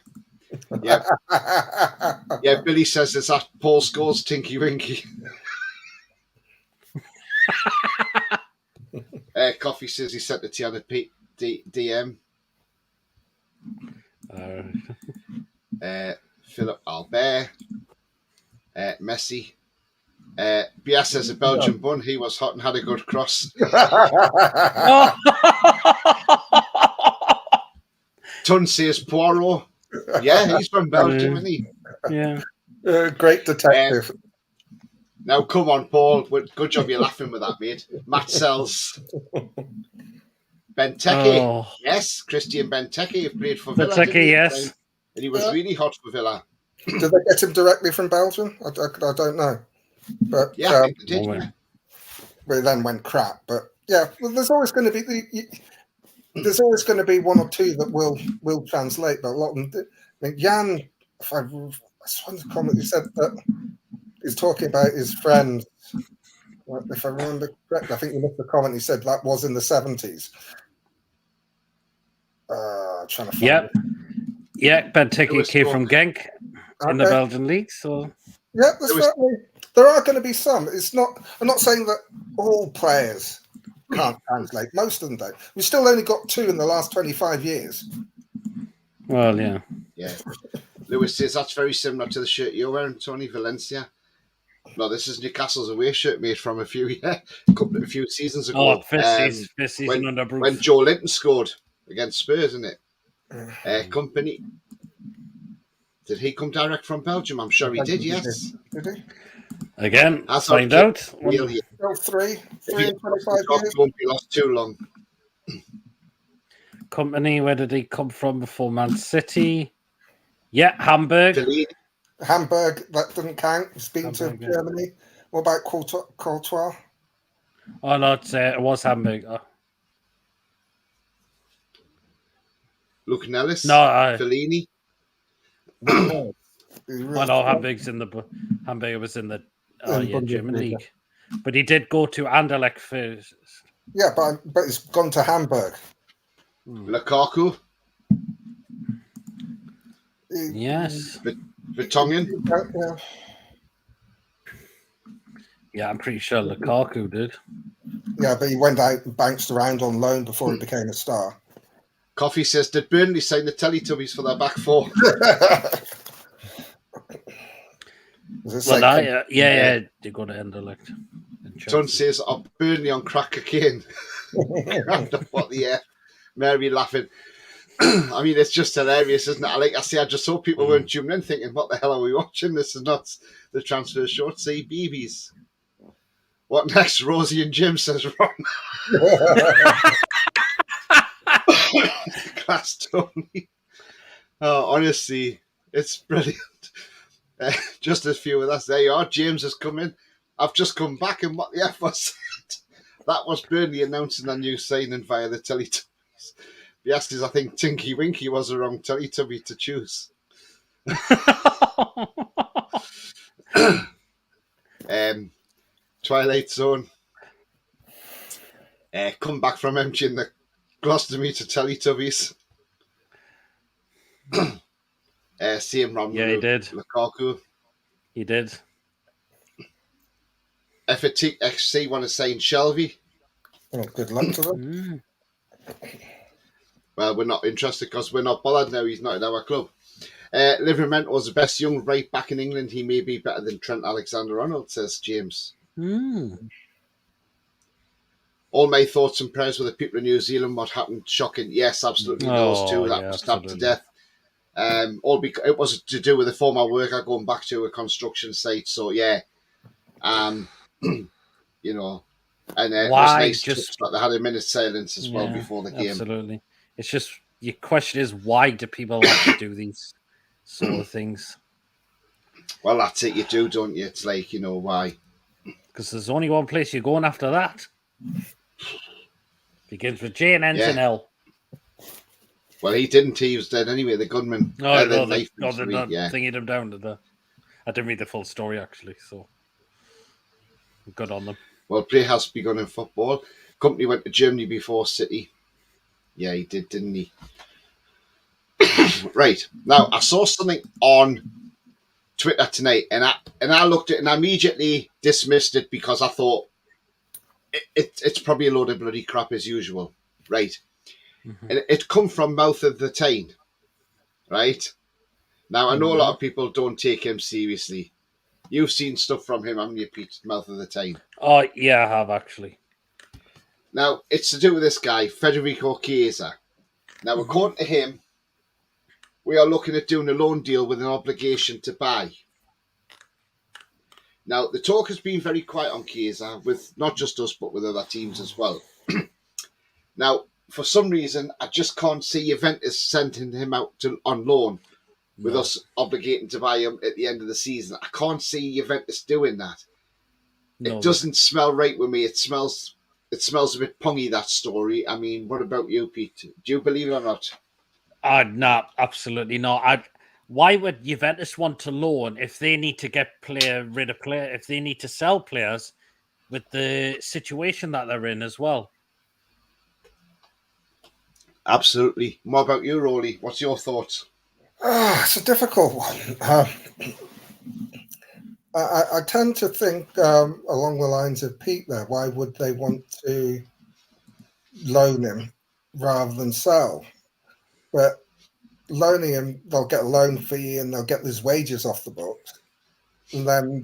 Speaker 2: Yeah, Billy says, is that Paul Scholes, Tinky Winky? Coffee says he sent it to you on a DM. Philip Albert. Messi. BS says a Belgian bun. He was hot and had a good cross. Tun says Poirot. Yeah, he's from Belgium, isn't he?
Speaker 4: Yeah.
Speaker 3: Great detective.
Speaker 2: Now, come on, Paul. Good job you're laughing with that, mate. Matt Sells. Benteke.
Speaker 4: Oh.
Speaker 2: Yes, Christian Benteke played for Villa.
Speaker 4: Benteke, yes.
Speaker 2: And he was really hot for Villa.
Speaker 3: Did they get him directly from Belgium? I don't know. But
Speaker 2: yeah, I think they did.
Speaker 3: Well, it then went crap. But yeah, well, there's always going to be one or two that will translate. But a lot of them, I mean, Jan, if I saw the comment, he said that he's talking about his friend. If I remember correctly, I think you missed the comment. He said that was in the 70s. Trying to find it.
Speaker 4: Yeah, Benteke came from Genk in the Belgian league. So
Speaker 3: yeah, there are going to be some. It's not. I'm not saying that all players can't translate. Most of them don't. We've still only got 2 in the last 25 years.
Speaker 4: Well, yeah.
Speaker 2: Yeah. Lewis says that's very similar to the shirt you're wearing, Tony. Valencia. No, this is Newcastle's away shirt made from a few seasons ago.
Speaker 4: Oh, first season under Bruce.
Speaker 2: When Joe Linton scored against Spurs, isn't it? Company. Did he come direct from Belgium? I'm sure he did, yes.
Speaker 3: Did he?
Speaker 4: Again, find out.
Speaker 3: 3 in 25 years.
Speaker 2: Won't be lost too long.
Speaker 4: Company, where did he come from before Man City? Yeah, Hamburg.
Speaker 3: Hamburg, that didn't count. He's been to Germany. What about Courtois?
Speaker 4: Oh, no, it was Hamburg. Oh.
Speaker 2: Luke Nellis.
Speaker 4: No,
Speaker 2: Fellini.
Speaker 4: Oh, no, Hamburg was in the German league. But he did go to Anderlecht first.
Speaker 3: Yeah, but he's gone to Hamburg.
Speaker 2: Lukaku.
Speaker 4: Yes.
Speaker 2: Vertonghen.
Speaker 4: Yeah, I'm pretty sure Lukaku did.
Speaker 3: Yeah, but he went out and bounced around on loan before he became a star.
Speaker 2: Coffee says, did Burnley sign the Teletubbies for their back 4?
Speaker 4: Yeah, they go to Anderlecht.
Speaker 2: Ton says, are Burnley on crack cocaine? What the F? Mary laughing. I mean, it's just hilarious, isn't it? Like I say, I just saw people weren't tuning in thinking, what the hell are we watching? This is not the transfer short. Say BBs. What next? Rosie and Jim says Ron. Class Tony. Oh, honestly, it's brilliant. Just a few of us. There you are. James has come in. I've just come back, and what the F was that? That was Burnley announcing their new signing via the Teletubbies. Yes, I think Tinky Winky was the wrong Teletubby to choose. Twilight Zone. Come back from emptying the Gloucester to Teletubbies. Same Romelu.
Speaker 4: Yeah, he did.
Speaker 2: Lukaku.
Speaker 4: He did.
Speaker 2: FC want to sign Shelby.
Speaker 3: Oh, good luck to them.
Speaker 2: Well, we're not interested because we're not bothered now. He's not in our club. Livermore was the best young right back in England. He may be better than Trent Alexander-Arnold, says James. All my thoughts and prayers with the people in New Zealand. What happened? Shocking. Yes, absolutely. Those two that were stabbed to death. It was to do with the former worker going back to a construction site. So, yeah. You know, And it was
Speaker 4: Why
Speaker 2: nice
Speaker 4: just
Speaker 2: that they had a minute's silence as well before the game.
Speaker 4: absolutely. It's just your question is why do people have to do these sort of things?
Speaker 2: Well, that's it. You do, don't you? It's like, you know, why?
Speaker 4: Because there's only one place you're going after that. Begins with J and ends in L.
Speaker 2: Well, he didn't. He was dead anyway. The gunman.
Speaker 4: No,
Speaker 2: the
Speaker 4: they're
Speaker 2: knife
Speaker 4: not
Speaker 2: yeah.
Speaker 4: thinking him down to the. I didn't read the full story actually, so good on them.
Speaker 2: Well, play has begun in football. Company went to Germany before City. Yeah, he did, didn't he? Right. Now, I saw something on Twitter tonight, and I looked at it and I immediately dismissed it because I thought it's probably a load of bloody crap as usual. Right. Mm-hmm. And it come from Mouth of the Tyne. Right. Now, I know a lot of people don't take him seriously. You've seen stuff from him, haven't you, Pete? Mouth of the Tyne.
Speaker 4: Oh, yeah, I have actually.
Speaker 2: Now, it's to do with this guy, Federico Chiesa. Now, according to him, we are looking at doing a loan deal with an obligation to buy. Now, the talk has been very quiet on Chiesa, with not just us, but with other teams as well. Now, for some reason, I just can't see Juventus sending him out on loan with us obligating to buy him at the end of the season. I can't see Juventus doing that. It doesn't smell right with me. It smells a bit pungy, that story. I mean, what about you, Pete? Do you believe it or not?
Speaker 4: No, absolutely not. Why would Juventus want to loan if they need to get rid of players, if they need to sell players with the situation that they're in as well?
Speaker 2: Absolutely. What about you, Roly? What's your thoughts?
Speaker 3: It's a difficult one. I tend to think along the lines of Pete there. Why would they want to loan him rather than sell? But loaning him, they'll get a loan fee and they'll get his wages off the books. And then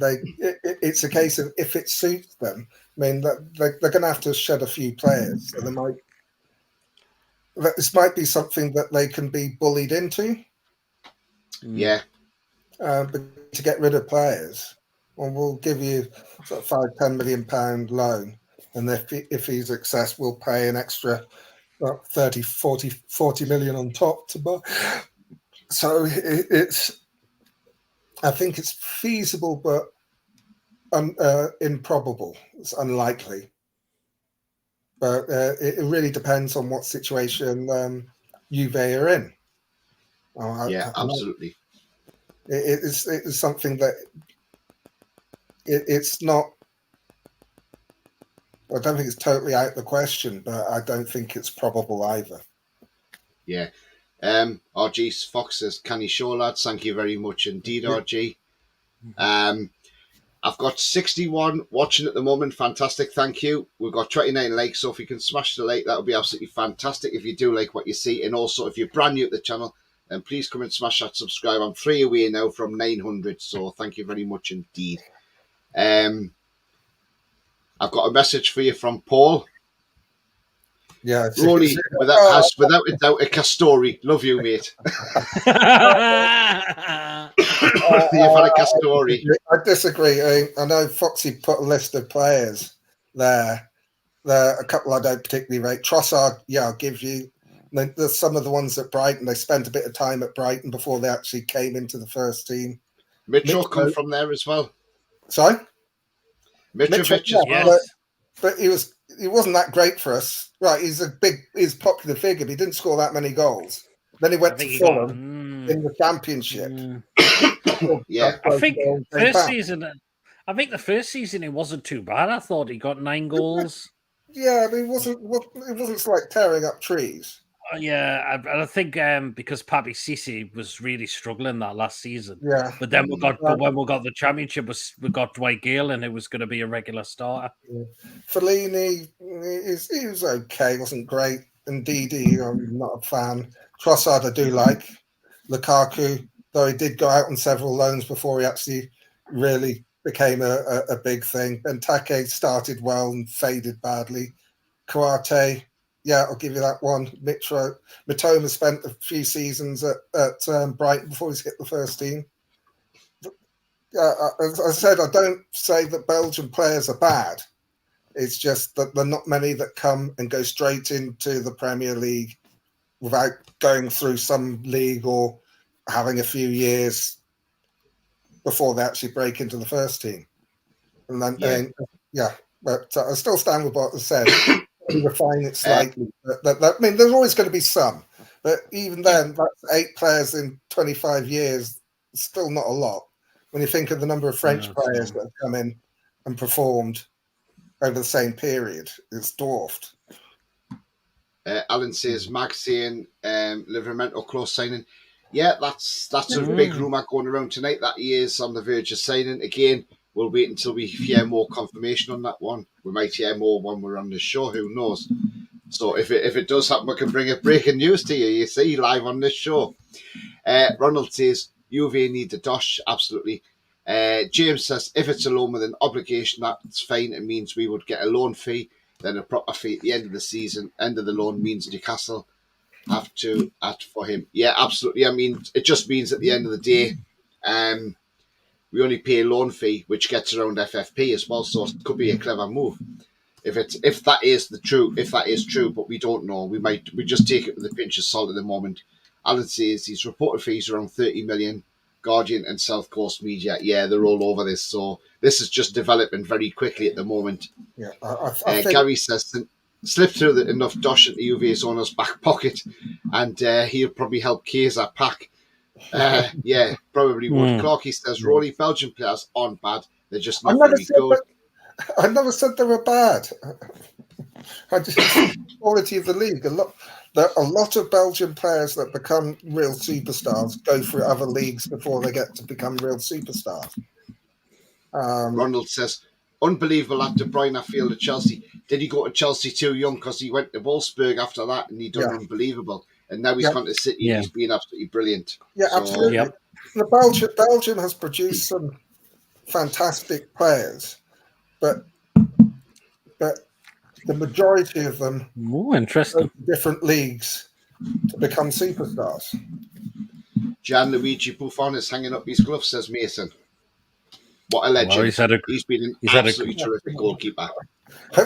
Speaker 3: it's a case of if it suits them. I mean, they're going to have to shed a few players. So this might be something that they can be bullied into.
Speaker 2: Yeah.
Speaker 3: To get rid of players, well, we'll give you sort of £5-10 million loan, and if he's successful, we'll pay an extra 30, 40 million on top to buy. So I think it's feasible, but improbable. It's unlikely. But it really depends on what situation Juve are in.
Speaker 2: Absolutely.
Speaker 3: It is something that it's not. I don't think it's totally out of the question, but I don't think it's probable either.
Speaker 2: Yeah. RG Fox says, "Can you show, lads? Thank you very much indeed, RG." I've got 61 watching at the moment. Fantastic, thank you. We've got 29 likes, so if you can smash the like, that would be absolutely fantastic if you do like what you see. And also, if you're brand new to the channel, then please come and smash that subscribe. I'm 3 away now from 900, so thank you very much indeed. I've got a message for you from Paul.
Speaker 3: Yeah,
Speaker 2: Roly, without a doubt, a Castori. Love you, mate. You've had a Castori.
Speaker 3: I disagree. I know Foxy put a list of players there. There are a couple I don't particularly rate. Trossard, yeah, I'll give you. There's some of the ones at Brighton. They spent a bit of time at Brighton before they actually came into the first team.
Speaker 2: Mitchell come from there as well.
Speaker 3: Sorry?
Speaker 2: Mitrovic as well.
Speaker 4: Yes.
Speaker 3: But he wasn't that great for us. Right, he's a popular figure, but he didn't score that many goals. Then he went to Fulham in the Championship.
Speaker 2: Yeah.
Speaker 4: I think the first season it wasn't too bad. I thought he got 9 goals.
Speaker 3: Yeah, but it wasn't like tearing up trees.
Speaker 4: Yeah, I think because Papi Cisse was really struggling that last season.
Speaker 3: Yeah,
Speaker 4: but then when we got the championship, we got Dwight Gale, and it was going to be a regular starter.
Speaker 3: Yeah. Fellini, he was okay, wasn't great. And Didi, I'm not a fan. Trossard, I do like. Lukaku, though he did go out on several loans before he actually really became a big thing. Benteke started well and faded badly. Kouate, yeah, I'll give you that one. Mitoma spent a few seasons at Brighton before he's hit the first team. As I said, I don't say that Belgian players are bad, It's just that there are not many that come and go straight into the Premier League without going through some league or having a few years before they actually break into the first team. And then, but I still stand with what I said. Refine it slightly. I mean, there's always going to be some, but even then, that's 8 players in 25 years. Still not a lot when you think of the number of French players that have come in and performed over the same period. It's dwarfed.
Speaker 2: Alan says, Mag saying Livermore close signing. Yeah, that's a big rumour going around tonight that he is on the verge of signing. Again, we'll wait until we hear more confirmation on that one. We might hear more when we're on the show, who knows. So if it does happen, we can bring a breaking news to you see, live on this show. Ronald says, Juve need a dosh, absolutely. James says, if it's a loan with an obligation, that's fine. It means we would get a loan fee, then a proper fee at the end of the season. End of the loan means Newcastle have to act for him. Yeah, absolutely. I mean, it just means at the end of the day, we only pay a loan fee, which gets around FFP as well. So it could be a clever move if that is true. But we don't know. We just take it with a pinch of salt at the moment. Alan says his reported fees around 30 million. Guardian and South Coast Media, yeah, they're all over this. So this is just developing very quickly at the moment.
Speaker 3: Yeah, I think...
Speaker 2: Gary says slip through enough dosh into Juve's owner's back pocket, and he'll probably help Chiesa pack. Yeah, probably would. Clarky says Roly Belgian players aren't bad; they're just not very good.
Speaker 3: I never said they were bad. I just the quality of the league. There are a lot of Belgian players that become real superstars go through other leagues before they get to become real superstars.
Speaker 2: Ronald says, unbelievable at De Bruyne field at Chelsea. Did he go to Chelsea too young because he went to Wolfsburg after that and he done unbelievable? And now he's gone to City and he's been absolutely brilliant.
Speaker 3: Yeah, absolutely. Yep. Belgium has produced some fantastic players, but the majority of them
Speaker 4: interesting.
Speaker 3: Different leagues to become superstars.
Speaker 2: Gianluigi Buffon is hanging up his gloves, says Mason. What a legend. Well, he's been an absolutely terrific goalkeeper.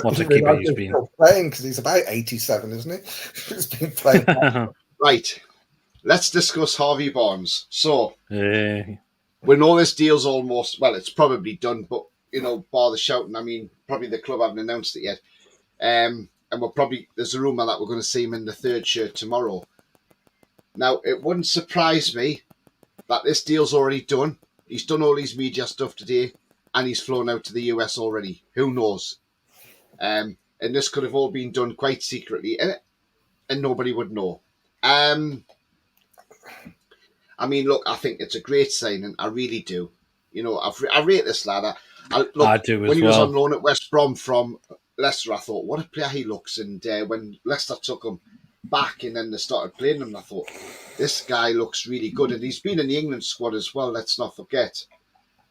Speaker 4: What a keeper he's been.
Speaker 3: Playing because he's about 87, isn't he? He's been playing.
Speaker 2: Right. Let's discuss Harvey Barnes. So, we know this deal's almost, well, it's probably done, but, bar the shouting, I mean, probably the club haven't announced it yet. And there's a rumour that we're going to see him in the 3rd shirt tomorrow. Now, it wouldn't surprise me that this deal's already done. He's done all his media stuff today and he's flown out to the US already. Who knows? And this could have all been done quite secretly and nobody would know. I mean, look, I think it's a great signing. I really do. I rate this lad. I do as well. When he was on loan at West Brom from Leicester, I thought, what a player he looks. And when Leicester took him back and then they started playing him, I thought, this guy looks really good. And he's been in the England squad as well, let's not forget.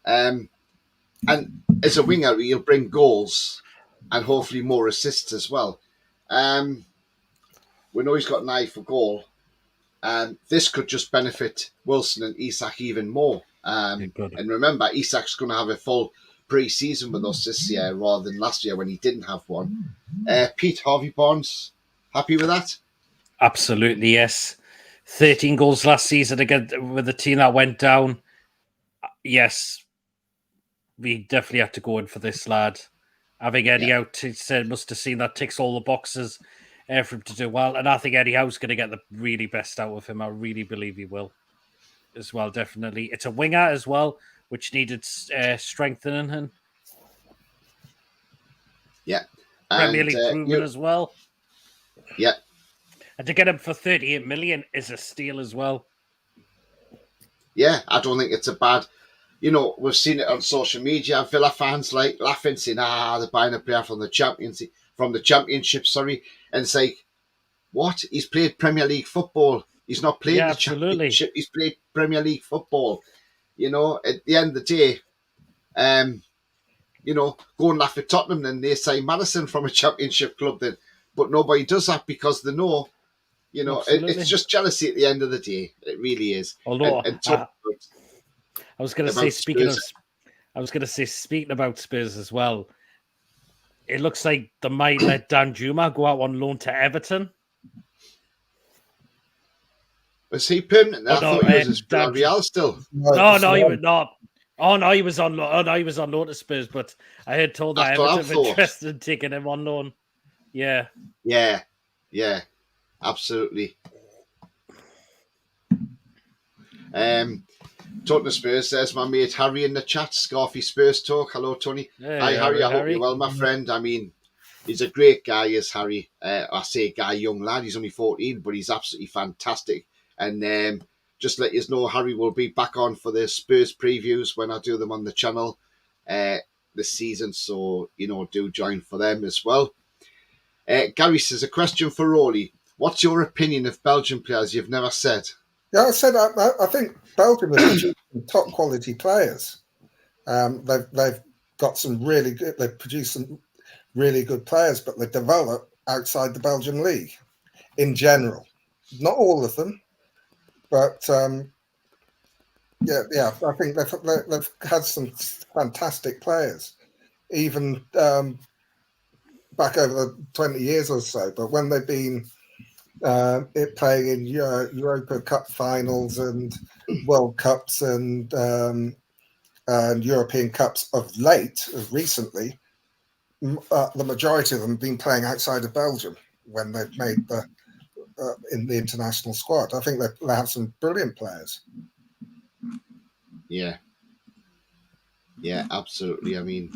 Speaker 2: And as a winger, he'll bring goals and hopefully more assists as well. We know he's got an eye for goal. And this could just benefit Wilson and Isak even more. And remember, Isak's going to have a full pre-season with us this year rather than last year when he didn't have one. Pete, Harvey Barnes, happy with that?
Speaker 4: Absolutely, yes. 13 goals last season again with the team that went down. Yes, we definitely had to go in for this lad. Having Eddie out, he said, must have seen that ticks all the boxes for him to do well. And I think Eddie Howe's going to get the really best out of him. I really believe he will as well, definitely. It's a winger as well, which needed strengthening him.
Speaker 2: Yeah.
Speaker 4: Premier League proven as well.
Speaker 2: Yeah.
Speaker 4: And to get him for 38 million is a steal as well.
Speaker 2: Yeah, I don't think it's a bad... we've seen it on social media. Villa fans laughing, saying, they're buying a player from the championship, And it's like, what? He's played Premier League football. He's not played the championship. He's played Premier League football. At the end of the day, go and laugh at Tottenham and they say Madison from a championship club then. But nobody does that because they know, it's just jealousy at the end of the day. It really is.
Speaker 4: Although, I was going to say, speaking about Spurs as well, it looks like they might let Dan Juma go out on loan to Everton.
Speaker 2: Was he permanent? I thought he was at
Speaker 4: Dan
Speaker 2: Villarreal still.
Speaker 4: No, he was not. Oh no, he was on. Oh no, he was on loan to Spurs. But I had told that
Speaker 2: That's what I
Speaker 4: Everton were
Speaker 2: thought.
Speaker 4: interested in taking him on loan. Yeah.
Speaker 2: Yeah, absolutely. Talking to Spurs, there's my mate Harry in the chat. Scarfy Spurs talk. Hello, Tony.
Speaker 4: Hey,
Speaker 2: Hi, Harry. I hope
Speaker 4: Harry.
Speaker 2: you're well, my friend. I mean, he's a great guy, is Harry. I say guy, young lad. He's only 14, but he's absolutely fantastic. And just let you know, Harry will be back on for the Spurs previews when I do them on the channel this season. So, do join for them as well. Gary says, a question for Roly. What's your opinion of Belgian players you've never said?
Speaker 3: Yeah, I said I think Belgium has produced some top quality players. They've got some really good. They've produced some really good players, but they develop outside the Belgian league in general. Not all of them, but yeah. I think they've had some fantastic players, even back over the 20 years or so. But when they've been playing in Europa Cup finals and World Cups and European Cups of late, recently, the majority of them have been playing outside of Belgium when they've made in the international squad. I think they have some brilliant players.
Speaker 2: Yeah, absolutely. I mean,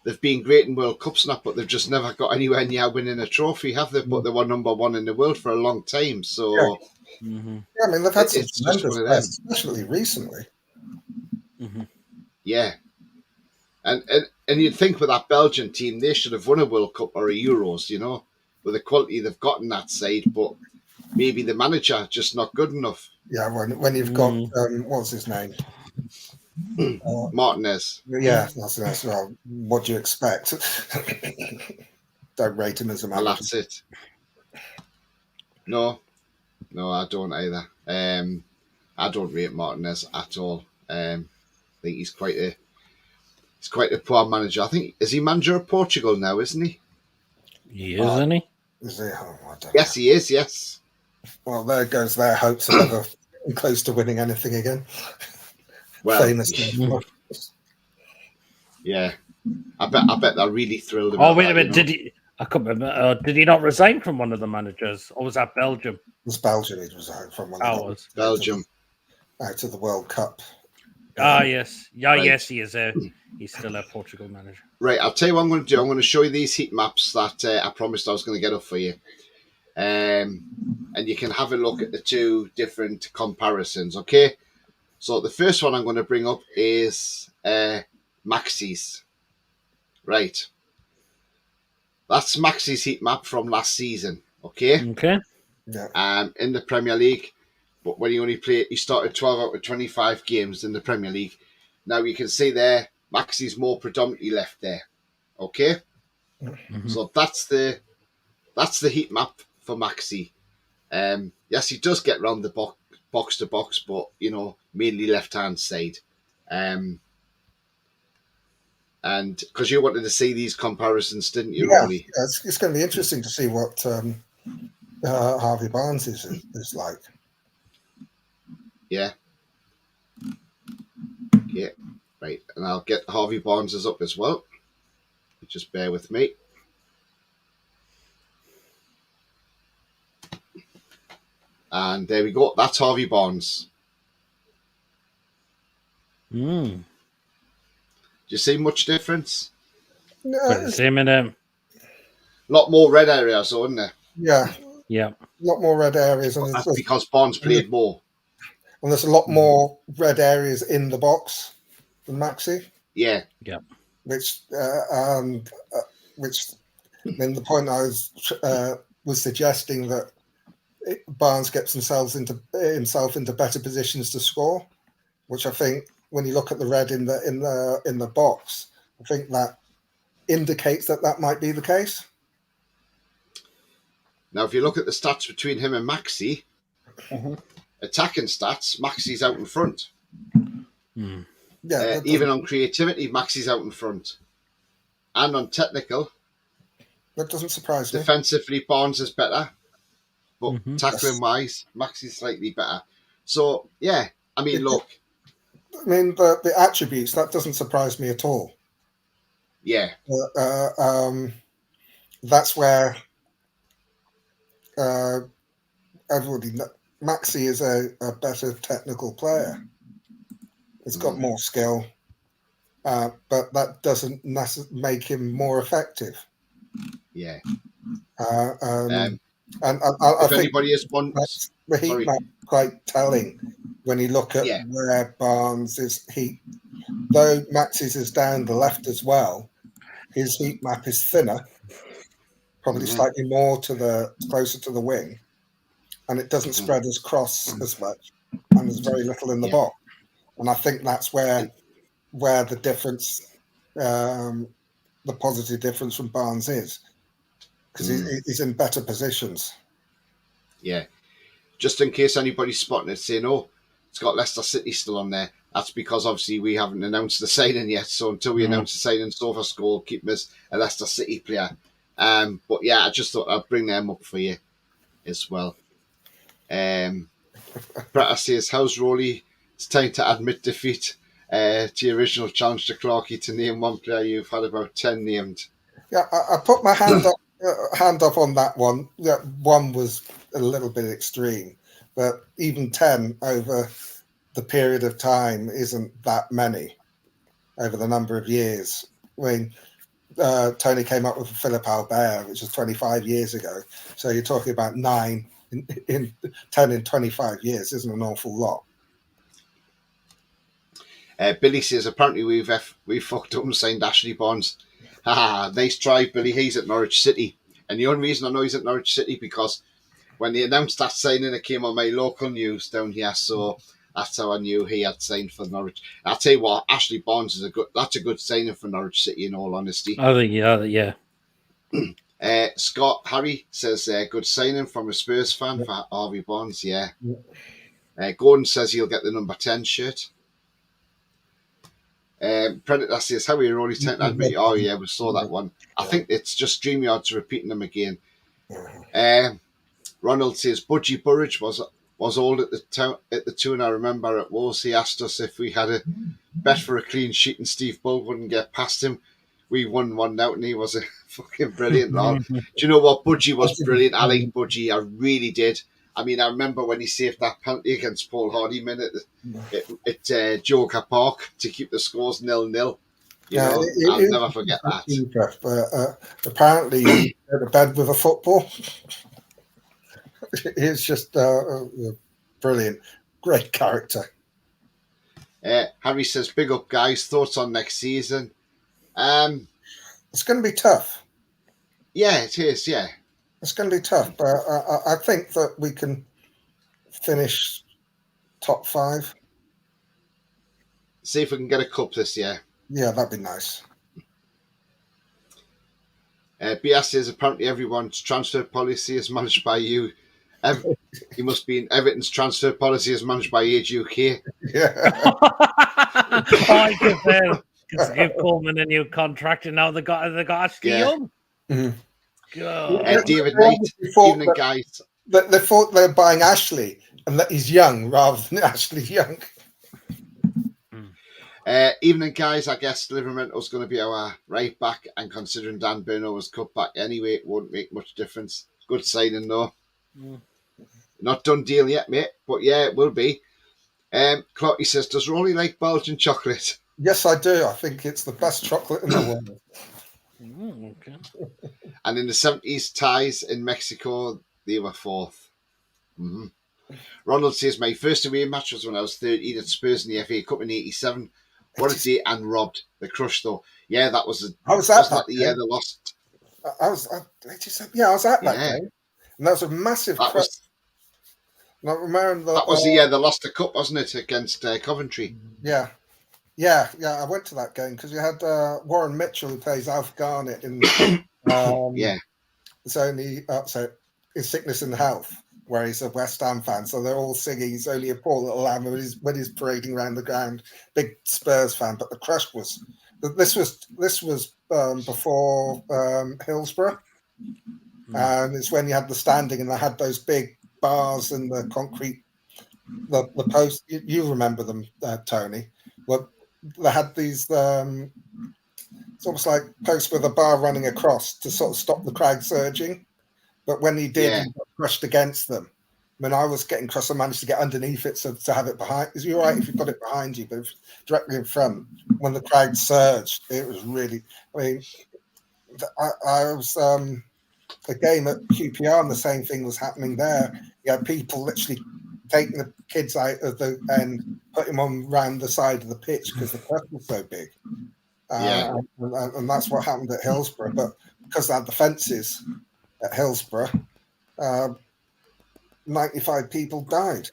Speaker 2: they've been great in World Cups now, but they've just never got anywhere near winning a trophy, have they? But they were number one in the world for a long time. So,
Speaker 3: yeah, I mean, they've had some tremendous players, especially recently.
Speaker 4: Mm-hmm.
Speaker 2: Yeah, and you'd think with that Belgian team, they should have won a World Cup or a Euros, with the quality they've got on that side. But maybe the manager just not good enough.
Speaker 3: Yeah, when you've got what's his name?
Speaker 2: Martinez.
Speaker 3: Yeah, that's well. What do you expect? Don't rate him as a manager.
Speaker 2: Well, that's it. No, I don't either. I don't rate Martinez at all. I think he's quite a poor manager. I think is he manager of Portugal now, isn't he?
Speaker 4: He is, isn't he?
Speaker 3: Is he? Oh, I don't
Speaker 2: Yes,
Speaker 3: know.
Speaker 2: he is. Yes.
Speaker 3: Well, there goes their hopes of ever close to winning anything again.
Speaker 2: Well,
Speaker 3: Famously.
Speaker 2: Yeah, I bet they're really thrilled about.
Speaker 4: Oh, wait a minute! Did he? I can't remember. Did he not resign from one of the managers, or was that Belgium?
Speaker 3: It was Belgium. He was out from one of them.
Speaker 2: Belgium
Speaker 3: Out of the World Cup.
Speaker 4: Yes,
Speaker 2: right.
Speaker 4: Yes, he is. He's still a Portugal manager.
Speaker 2: Right, I'll tell you what I'm going to do. I'm going to show you these heat maps that I promised I was going to get up for you, and you can have a look at the two different comparisons. Okay, so the first one I'm going to bring up is Maxi's. Right. That's Maxi's heat map from last season. Okay.
Speaker 3: Yeah.
Speaker 2: In the Premier League, but when he started 12 out of 25 games in the Premier League. Now you can see there, Maxi's more predominantly left there. Okay. Mm-hmm. So that's the heat map for Maxi. Yes, he does get round the box to box, but mainly left hand side. And because you wanted to see these comparisons, didn't you, Roly?
Speaker 3: Yeah, it's going to be interesting to see what Harvey Barnes is like.
Speaker 2: Yeah. Yeah. Right, and I'll get Harvey Barnes up as well. Just bear with me. And there we go. That's Harvey Barnes. Do you see much difference?
Speaker 3: No,
Speaker 4: the same in him.
Speaker 2: A lot more red areas, isn't there?
Speaker 3: Yeah.
Speaker 4: Yeah.
Speaker 3: A lot more red areas.
Speaker 2: And that's because Barnes played more.
Speaker 3: And there's a lot more red areas in the box than Maxi.
Speaker 2: Yeah.
Speaker 4: Yeah.
Speaker 3: Which then the point I was suggesting that Barnes gets himself into better positions to score, which I think when you look at the red in the box, I think that indicates that might be the case.
Speaker 2: Now, if you look at the stats between him and Maxi, attacking stats, Maxi's out in front.
Speaker 3: Yeah, that
Speaker 2: Even
Speaker 3: doesn't,
Speaker 2: on creativity, Maxi's out in front. And on technical,
Speaker 3: that doesn't surprise me.
Speaker 2: defensively, Barnes is better. But
Speaker 4: Mhm.
Speaker 2: tackling wise, Maxi's slightly better. So, yeah, I mean, look,
Speaker 3: I mean, the attributes, that doesn't surprise me at all.
Speaker 2: yeah,
Speaker 3: That's where uh, everybody, Maxi is a better technical player. He's got more skill, but that doesn't make him more effective.
Speaker 2: yeah.
Speaker 3: And I
Speaker 2: If
Speaker 3: think
Speaker 2: anybody is one,
Speaker 3: that's the heat
Speaker 2: sorry,
Speaker 3: map quite telling when you look at
Speaker 2: yeah,
Speaker 3: where Barnes is heat. Though Maxi's is down the left as well, his heat map is thinner, probably slightly more to the closer to the wing, and it doesn't spread as cross as much, and there's very little in the
Speaker 2: yeah,
Speaker 3: box. And I think that's
Speaker 2: and,
Speaker 3: where the difference, the positive difference from Barnes is, because he's in better positions.
Speaker 2: yeah. Just in case anybody's spotting it, saying, "Oh, it's got Leicester City still on there." That's because obviously we haven't announced the signing yet. So until we announce the signing, SofaScore keep him as a Leicester City player. But yeah, I just thought I'd bring them up for you as well. Bretta says, "How's Roly? It's time to admit defeat to your original challenge to Clarkey to name one player. You've had about 10 named."
Speaker 3: Yeah, I put my hand up on that one. Yeah, one was a little bit extreme, but even 10 over the period of time isn't that many over the number of years. I mean, Tony came up with Philip Albert, which was 25 years ago. So you're talking about 9 in 10 in 25 years isn't an awful lot.
Speaker 2: Billy says, apparently we've fucked up and signed Ashley Barnes. Haha, nice try, Billy. He's at Norwich City. And the only reason I know he's at Norwich City because when they announced that signing, it came on my local news down here. So that's how I knew he had signed for Norwich. I'll tell you what, Ashley Barnes is that's a good signing for Norwich City, in all honesty.
Speaker 4: I think, yeah.
Speaker 2: Scott Harry says, good signing from a Spurs fan for Harvey Barnes. Yeah. Gordon says he'll get the number 10 shirt. Predator says, how are you, Roly? Oh, yeah, we saw that one. I think it's just StreamYard's repeating them again. Ronald says, Budgie Burridge was old at the tune. I remember it was. He asked us if we had a bet for a clean sheet and Steve Bull wouldn't get past him. We won one out and he was a fucking brilliant lad. Do you know what? Budgie was brilliant. I like Budgie. I really did. I mean, I remember when he saved that penalty against Paul Hardyman at Joker Park to keep the scores 0-0. I'll never forget that.
Speaker 3: Apparently, he went to bed with a football. It's just brilliant. Great character.
Speaker 2: Harry says, big up, guys. Thoughts on next season?
Speaker 3: It's going to be tough.
Speaker 2: Yeah, it is, yeah.
Speaker 3: It's going to be tough, but I think that we can finish top 5.
Speaker 2: See if we can get a cup this year.
Speaker 3: Yeah, that'd be nice.
Speaker 2: BS says, apparently everyone's transfer policy is managed by you. You must be in Everton's transfer policy is managed by Age UK.
Speaker 3: Yeah.
Speaker 4: I give give Coleman a new contract, and now they got Ashley Young.
Speaker 3: Mm-hmm.
Speaker 2: David Knight, evening, guys.
Speaker 3: They thought they were buying Ashley and that he's young rather than Ashley Young.
Speaker 2: Evening, guys. I guess Livermento's going to be our right back, and considering Dan Burno was cut back anyway, it won't make much difference. Good signing, though. Not done deal yet, mate, but yeah, it will be. Clotty says, does Roly like Belgian chocolate?
Speaker 3: Yes, I do. I think it's the best chocolate in the world.
Speaker 4: Okay.
Speaker 2: And in the 70s, ties in Mexico, they were 4th. Mm-hmm. Ronald says, my first away match was when I was 13 at Spurs in the FA Cup in 87. What a day, and robbed. The crush, though. Yeah, that was
Speaker 3: I was at
Speaker 2: that the year they lost.
Speaker 3: I was at that game. And that was a massive crush.
Speaker 2: That was the year they lost the cup, wasn't it, against Coventry?
Speaker 3: Yeah. I went to that game because you had Warren Mitchell who plays Alf Garnett in
Speaker 2: yeah.
Speaker 3: It's only his sickness and health. where he's a West Ham fan, so they're all singing "He's only a poor little lamb" when he's parading around the ground. Big Spurs fan, but the crush was this was before Hillsborough, and it's when you had the standing and they had those big bars and the concrete, the post. You remember them, Tony? Well, they had these. It's almost like posts with a bar running across to sort of stop the crowd surging. But when he did,
Speaker 2: Yeah.
Speaker 3: he got crushed against them. When I was getting crushed, I managed to get underneath it to have it behind. Because you're right if you got it behind you, but directly in front, when the crowd surged, it was really. I mean, I was a game at QPR, and the same thing was happening there. You had people literally taking the kids out of the end, putting them on round the side of the pitch because the crowd was so big.
Speaker 2: Yeah.
Speaker 3: And that's what happened at Hillsborough. But because they had the fences at Hillsborough, 95 people died.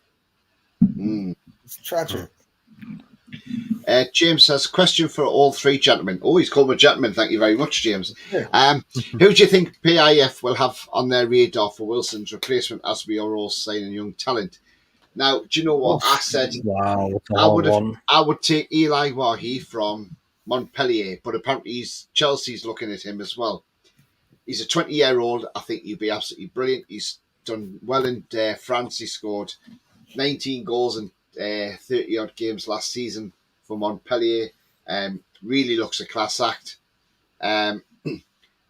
Speaker 3: It's tragic.
Speaker 2: James says, question for all three gentlemen. Oh, he's called me gentleman. Thank you very much, James. Who do you think PIF will have on their radar for Wilson's replacement, as we are all signing young talent? Now, do you know what I said?
Speaker 4: Wow, that's a hard one.
Speaker 2: I would take Eli Wahi from Montpellier, but apparently Chelsea's looking at him as well. He's a 20-year-old. I think he'd be absolutely brilliant. He's done well in France. He scored 19 goals in 30-odd games last season for Montpellier. Really looks a class act. There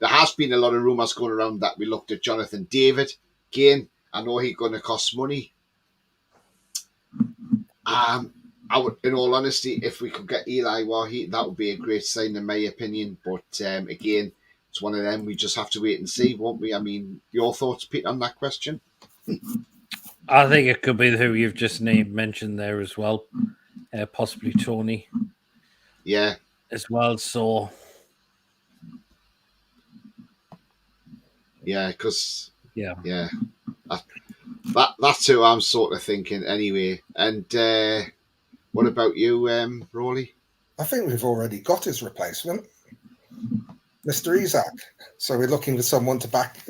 Speaker 2: has been a lot of rumours going around that we looked at Jonathan David. Again, I know he's going to cost money. I would, in all honesty, if we could get Eli Wahi, that would be a great sign in my opinion. But again, it's one of them. We just have to wait and see, won't we? I mean, your thoughts, Pete, on that question?
Speaker 4: I think it could be who you've just mentioned there as well. Possibly Tony.
Speaker 2: Yeah.
Speaker 4: As well, so...
Speaker 2: Yeah, because...
Speaker 4: Yeah.
Speaker 2: That's who I'm sort of thinking anyway. And what about you, Roly?
Speaker 3: I think we've already got his replacement, Mr. Isak. So we're looking for someone to back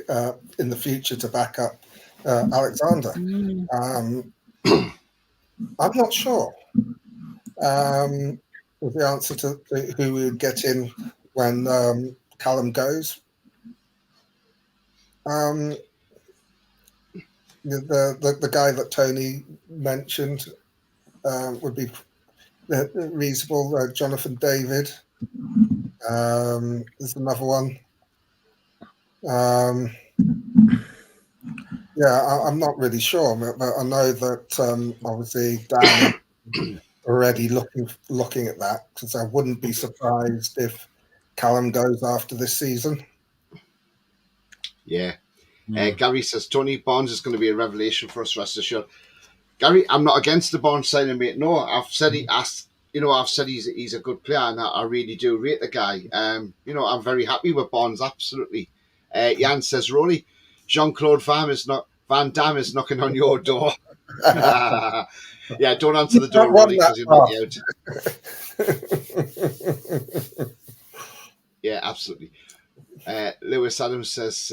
Speaker 3: in the future to back up Alexander. I'm not sure with the answer to who we would get in when Callum goes. The guy that Tony mentioned would be reasonable. Jonathan David. There's another one. I'm not really sure, but I know that obviously Dan already looking at that, because I wouldn't be surprised if Callum goes after this season.
Speaker 2: Yeah. Gary says Tony Barnes is going to be a revelation for us, rest assured. Gary, I'm not against the Barnes signing, mate. No, I've said he's a good player, and I really do rate the guy. I'm very happy with Barnes, absolutely. Jan says, Roly, Jean-Claude Van Damme is knocking on your door. Yeah, don't answer the door, Roly, because you'll knock you out. Yeah, absolutely. Lewis Adams says,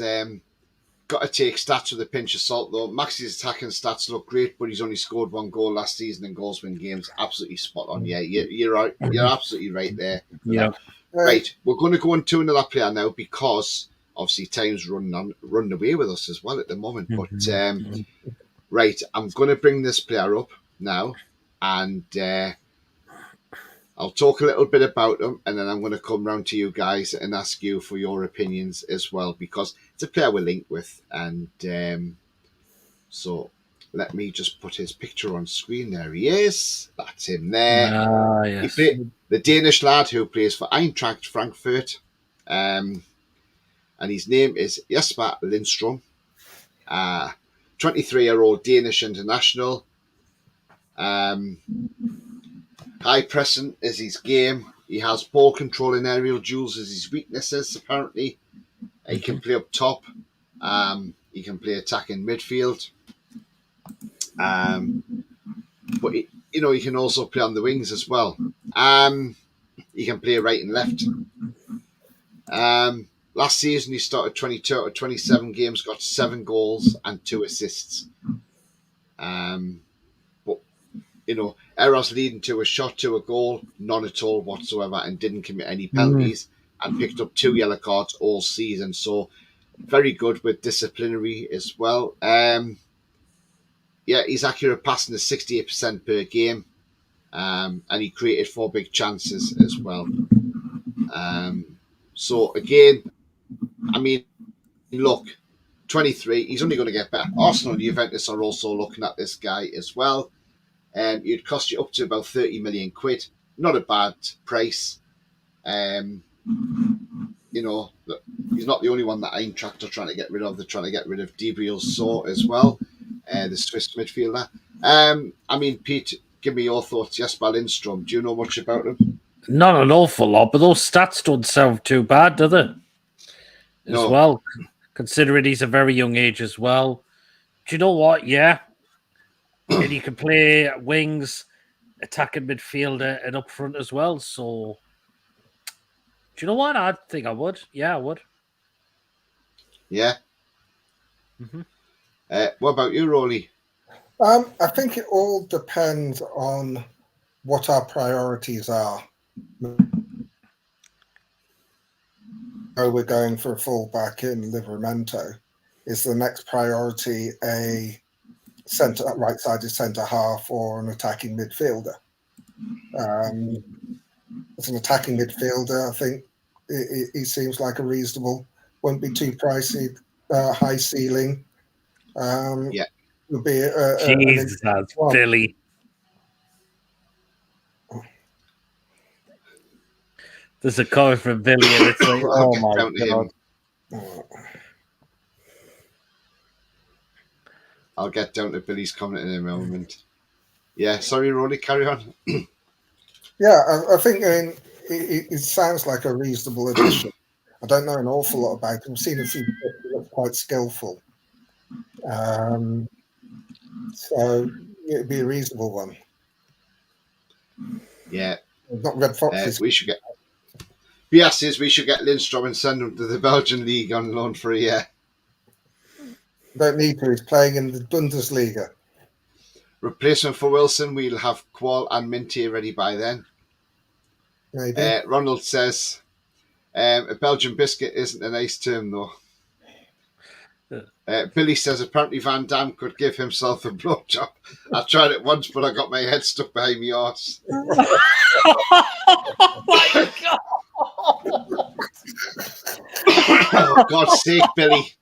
Speaker 2: got to take stats with a pinch of salt, though. Maxi's attacking stats look great, but he's only scored one goal last season, and goals win games. Absolutely spot on. Yeah, you're right. You're absolutely right there.
Speaker 4: Yeah.
Speaker 2: Right, we're going to go into another player now, because obviously time's running away with us as well at the moment. But right, I'm going to bring this player up now, and I'll talk a little bit about him, and then I'm going to come round to you guys and ask you for your opinions as well, because it's a player we're linked with. And so let me just put his picture on screen. There he is. That's him there.
Speaker 4: Yes.
Speaker 2: The Danish lad who plays for Eintracht Frankfurt. And his name is Jesper Lindstrom. 23-year-old Danish international. High pressing is his game. He has ball control and aerial duels as his weaknesses, apparently. He can play up top. He can play attacking midfield. But he can also play on the wings as well. He can play right and left. Last season he started 22 out of 27 games, got 7 goals and 2 assists. But errors leading to a shot, to a goal, none at all whatsoever, and didn't commit any penalties, and picked up 2 yellow cards all season. So very good with disciplinary as well. His accurate passing is 68% per game, and he created 4 big chances as well. So again, I mean, look, 23, he's only going to get better. Arsenal and Juventus are also looking at this guy as well. It'd cost you up to about 30 million quid. Not a bad price. He's not the only one that Eintracht are trying to get rid of. They're trying to get rid of Gabriel Saw as well, the Swiss midfielder. Pete, give me your thoughts. Jesper Lindstrom, do you know much about him?
Speaker 4: Not an awful lot, but those stats don't sound too bad, do they? As well, considering he's a very young age as well. Do you know what? Yeah. And he can play wings, attacking midfielder, and up front as well. So, do you know what? I think I would. Yeah, I would.
Speaker 2: Yeah. What about you, Roly?
Speaker 3: I think it all depends on what our priorities are. We're going for a fullback in Livramento. Is the next priority a right-sided centre half or an attacking midfielder? As an attacking midfielder, I think he seems like a reasonable, won't be too pricey, high ceiling. Would be
Speaker 4: Jesus, Billy. There's a comment from Billy, and it's like, oh my God.
Speaker 2: I'll get down to Billy's comment in a moment. Yeah, sorry, Roly, carry on.
Speaker 3: I think it sounds like a reasonable addition. I don't know an awful lot about him. I've seen a few bits that look quite skillful. So it'd be a reasonable one.
Speaker 2: Yeah.
Speaker 3: Not Red Foxes.
Speaker 2: We should get Lindstrom and send him to the Belgian league on loan for a year.
Speaker 3: Don't need to. He's playing in the Bundesliga.
Speaker 2: Replacement for Wilson, we'll have Qual and Minty ready by then.
Speaker 3: Maybe.
Speaker 2: Ronald says, a Belgian biscuit isn't a nice term, though. Billy says, apparently Van Damme could give himself a blowjob. I tried it once, but I got my head stuck behind my arse.
Speaker 4: Oh, my God.
Speaker 2: Oh, God's sake, Billy.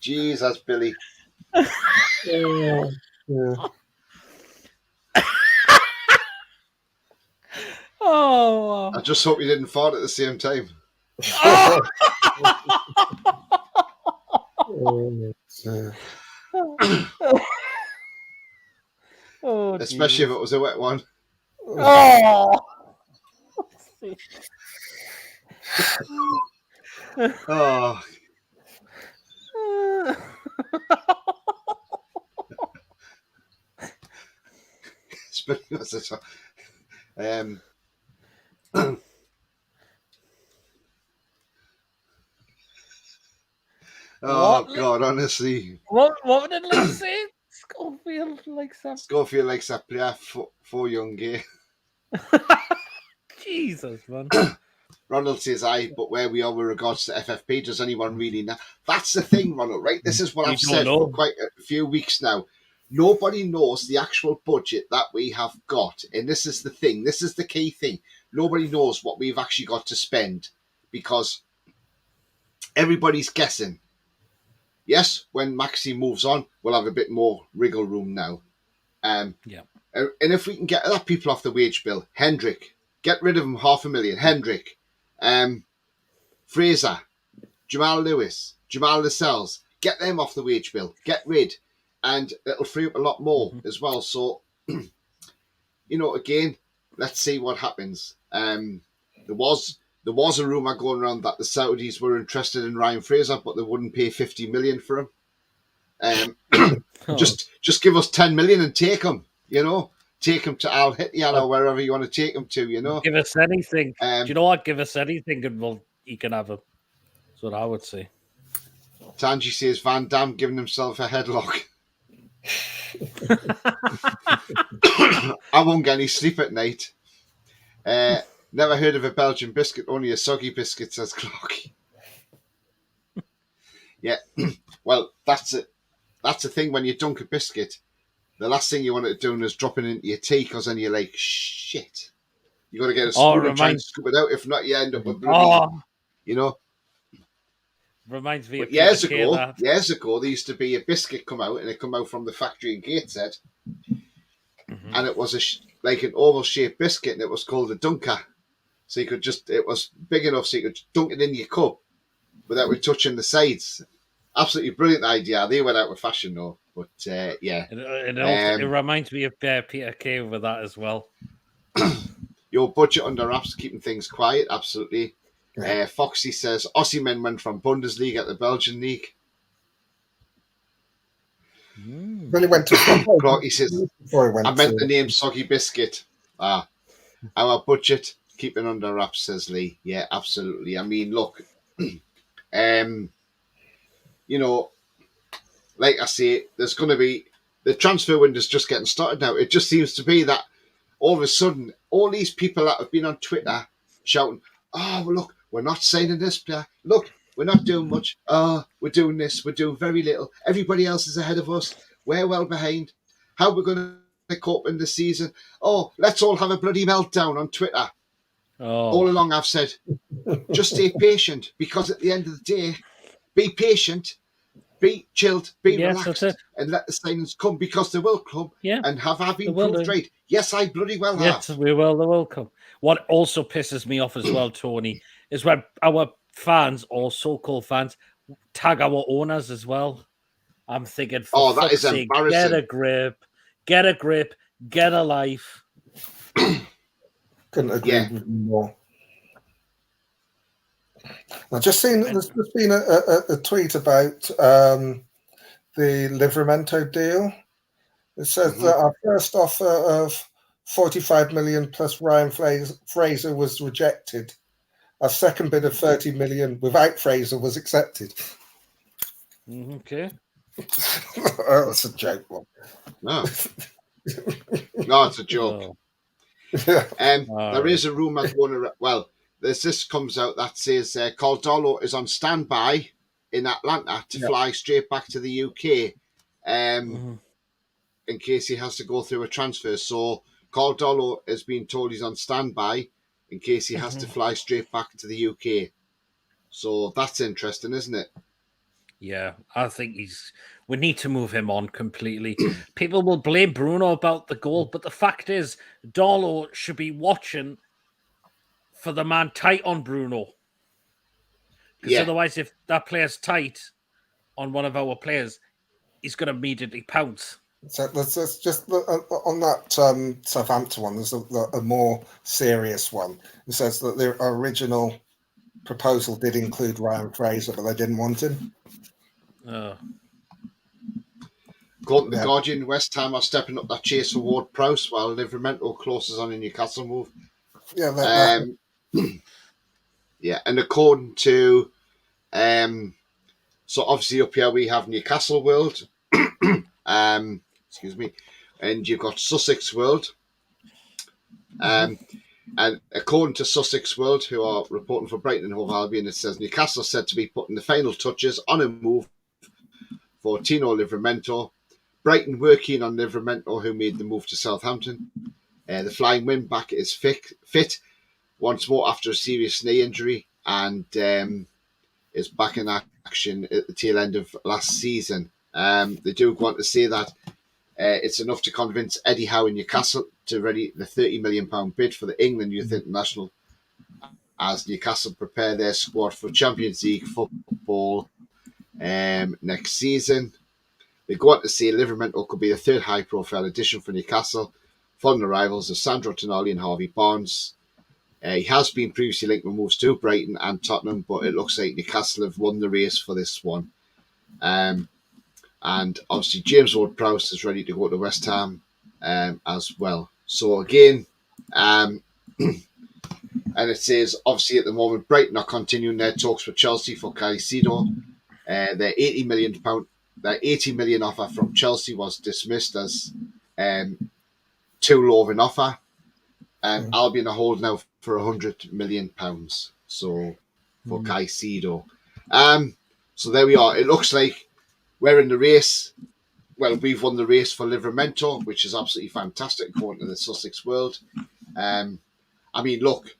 Speaker 2: Jesus, Billy.
Speaker 3: Yeah.
Speaker 4: Oh,
Speaker 2: I just hope you didn't fart at the same time. Especially if it was a wet one.
Speaker 4: Oh.
Speaker 2: Oh. Oh,
Speaker 4: what?
Speaker 2: God, honestly.
Speaker 4: What did Liz say? Schofield likes that.
Speaker 2: Schofield likes that player for young gay.
Speaker 4: Jesus, man.
Speaker 2: Ronald says aye, but where we are with regards to FFP, does anyone really know? That's the thing, Ronald, right? This is what I've said for quite a few weeks now. Nobody knows the actual budget that we have got. And this is the thing. This is the key thing. Nobody knows what we've actually got to spend because everybody's guessing. Yes, when Maxi moves on, we'll have a bit more wriggle room now.
Speaker 4: Yeah.
Speaker 2: And if we can get other people off the wage bill, Hendrick, get rid of him, 500,000. Hendrick, Fraser, Jamal Lewis, Jamal Lascelles, get them off the wage bill. Get rid. And it'll free up a lot more as well. So, again, let's see what happens. There was a rumour going around that the Saudis were interested in Ryan Fraser, but they wouldn't pay 50 million for him. Just give us 10 million and take him, Take him to Al Hittyan or wherever you want to take him to,
Speaker 4: Give us anything. Do you know what? Give us anything and he can have him. That's what I would say.
Speaker 2: Tanji says Van Damme giving himself a headlock. I won't get any sleep at night. Never heard of a Belgian biscuit, only a soggy biscuit, says Clark. Yeah, well, that's it. That's the thing when you dunk a biscuit. The last thing you want it doing is dropping it into your tea, because then you're like, shit. You got to get a spoon and try and scoop it out. If not, you end up with bloody, you know.
Speaker 4: Reminds me of
Speaker 2: years ago, there used to be a biscuit come out, and it come out from the factory in Gateshead, and it was like an oval-shaped biscuit, and it was called a dunker. So you could it was big enough so you could dunk it in your cup without touching the sides. Absolutely brilliant idea. They went out of fashion though, but yeah.
Speaker 4: It reminds me of Peter Kay with that as well.
Speaker 2: Your budget under wraps, keeping things quiet, absolutely. Foxy says Osimhen went from Bundesliga to the Belgian league.
Speaker 3: Really went to
Speaker 2: Clarky says, I meant the name Soggy Biscuit. Our budget, keeping under wraps, says Lee. Yeah, absolutely. I mean, look, you know, like I say, there's going to be, the transfer window's just getting started now. It just seems to be that all of a sudden, all these people that have been on Twitter shouting, oh, well, look, we're not signing this player. Look, we're not doing much. Oh, we're doing this. We're doing very little. Everybody else is ahead of us. We're well behind. How are we going to cope in the season? Oh, let's all have a bloody meltdown on Twitter. All along I've said, just stay patient, because at the end of the day, be patient, be chilled, be relaxed, and let the signings come, because they will come.
Speaker 4: Yeah.
Speaker 2: And have I been proved right? Yes, I bloody well have.
Speaker 4: Yes, we will. They will come. What also pisses me off as well, Tony, is when our fans, or so-called fans, tag our owners as well. I'm thinking, for
Speaker 2: that is
Speaker 4: sake,
Speaker 2: embarrassing.
Speaker 4: get a grip, get a life.
Speaker 3: Couldn't agree with you more. I've just seen there's just been a tweet about the Livramento deal. It says that our first offer of 45 million plus Ryan Fraser was rejected. Our second bid of 30 million without Fraser was accepted.
Speaker 4: Okay.
Speaker 3: That's a joke one.
Speaker 2: No, it's a joke. There is a rumour going around. Well, this comes out that says Caldolo is on standby in Atlanta to fly straight back to the UK in case he has to go through a transfer. So Caldolo has been told he's on standby in case he has to fly straight back to the UK. So that's interesting, isn't it?
Speaker 4: Yeah, I think we need to move him on completely. People will blame Bruno about the goal, but the fact is, Darlow should be watching for the man tight on Bruno. Because otherwise, if that player's tight on one of our players, he's going to immediately pounce.
Speaker 3: So let's just on that Southampton one, there's a more serious one. It says that the original proposal did include Ryan Fraser, but they didn't want him.
Speaker 2: According to the Guardian, West Ham are stepping up that chase for Ward Prowse while Livramento closes on a Newcastle move.
Speaker 3: Yeah,
Speaker 2: yeah, and according to so obviously up here we have Newcastle World, excuse me, and you've got Sussex World, and according to Sussex World, who are reporting for Brighton and Hove Albion, it says Newcastle said to be putting the final touches on a move for Tino Livramento. Brighton were keen on Livramento, who made the move to Southampton. The flying wing-back is fit once more after a serious knee injury, and is back in action at the tail end of last season. They do want to say that it's enough to convince Eddie Howe in Newcastle to ready the £30 million bid for the England Youth International as Newcastle prepare their squad for Champions League football next season. They go on to say Livramento could be the third high-profile addition for Newcastle, following the arrivals of Sandro Tonali and Harvey Barnes. He has been previously linked with moves to Brighton and Tottenham, but it looks like Newcastle have won the race for this one. And obviously James Ward-Prowse is ready to go to West Ham as well. So again, and it says obviously at the moment Brighton are continuing their talks with Chelsea for Caicedo. Their £80 million offer from Chelsea was dismissed as too low of an offer. Albion are holding out for £100 million. So for Caicedo. So there we are. It looks like we're in the race. Well, we've won the race for Livramento, which is absolutely fantastic according to the Sussex World. I mean, look.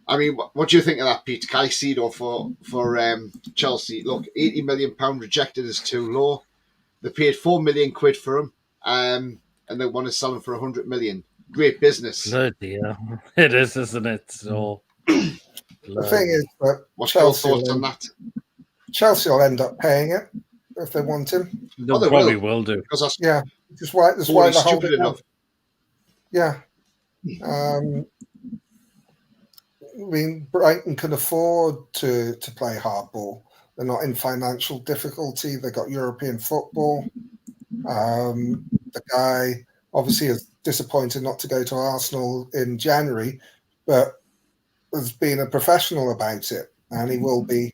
Speaker 2: I mean, what do you think of that, Pete? Caicedo for Chelsea. Look, £80 million rejected is too low. They paid £4 million for him, and they want to sell him for £100 million. Great business.
Speaker 4: Bloody hell. It is, isn't it? So
Speaker 3: The thing is that
Speaker 2: What's
Speaker 3: Chelsea
Speaker 2: your thoughts on that?
Speaker 3: Chelsea will end up paying it if they want him.
Speaker 4: they
Speaker 2: they
Speaker 4: probably will do.
Speaker 2: Because that's
Speaker 3: Yeah, that's why they're
Speaker 2: stupid
Speaker 3: holding
Speaker 2: enough.
Speaker 3: out. Yeah. I mean, Brighton can afford to play hardball. They're not in financial difficulty. They got European football. The guy obviously is disappointed not to go to Arsenal in January, but has been a professional about it, and he will be.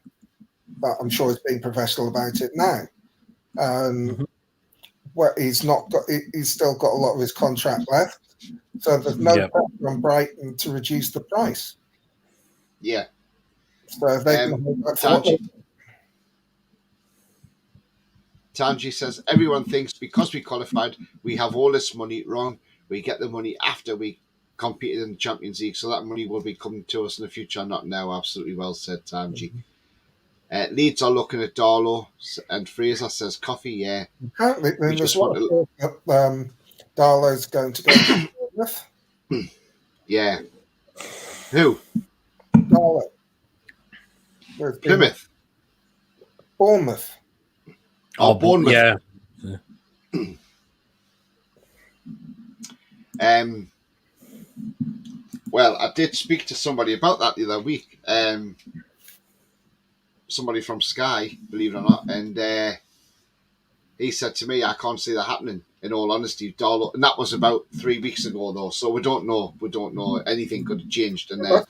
Speaker 3: But I'm sure he's being professional about it now. Well, he's still got a lot of his contract left, so there's no pressure on Brighton to reduce the price.
Speaker 2: Yeah.
Speaker 3: So if they can
Speaker 2: Tanji says, everyone thinks because we qualified, we have all this money. Wrong. We get the money after we competed in the Champions League, so that money will be coming to us in the future, not now. Absolutely well said, Tanji. Leeds are looking at Darlow, and Fraser says, coffee, yeah.
Speaker 3: Apparently, there's one that Darlow's going to go to Bournemouth.
Speaker 2: Yeah. Who?
Speaker 3: Darlow.
Speaker 2: Plymouth.
Speaker 3: Bournemouth.
Speaker 2: Oh, Bournemouth.
Speaker 4: Yeah.
Speaker 2: Well, I did speak to somebody about that the other week. Somebody from Sky, believe it or not, and he said to me, I can't see that happening, in all honesty. Darlow, and that was about 3 weeks ago, though, so we don't know. Anything could have changed in that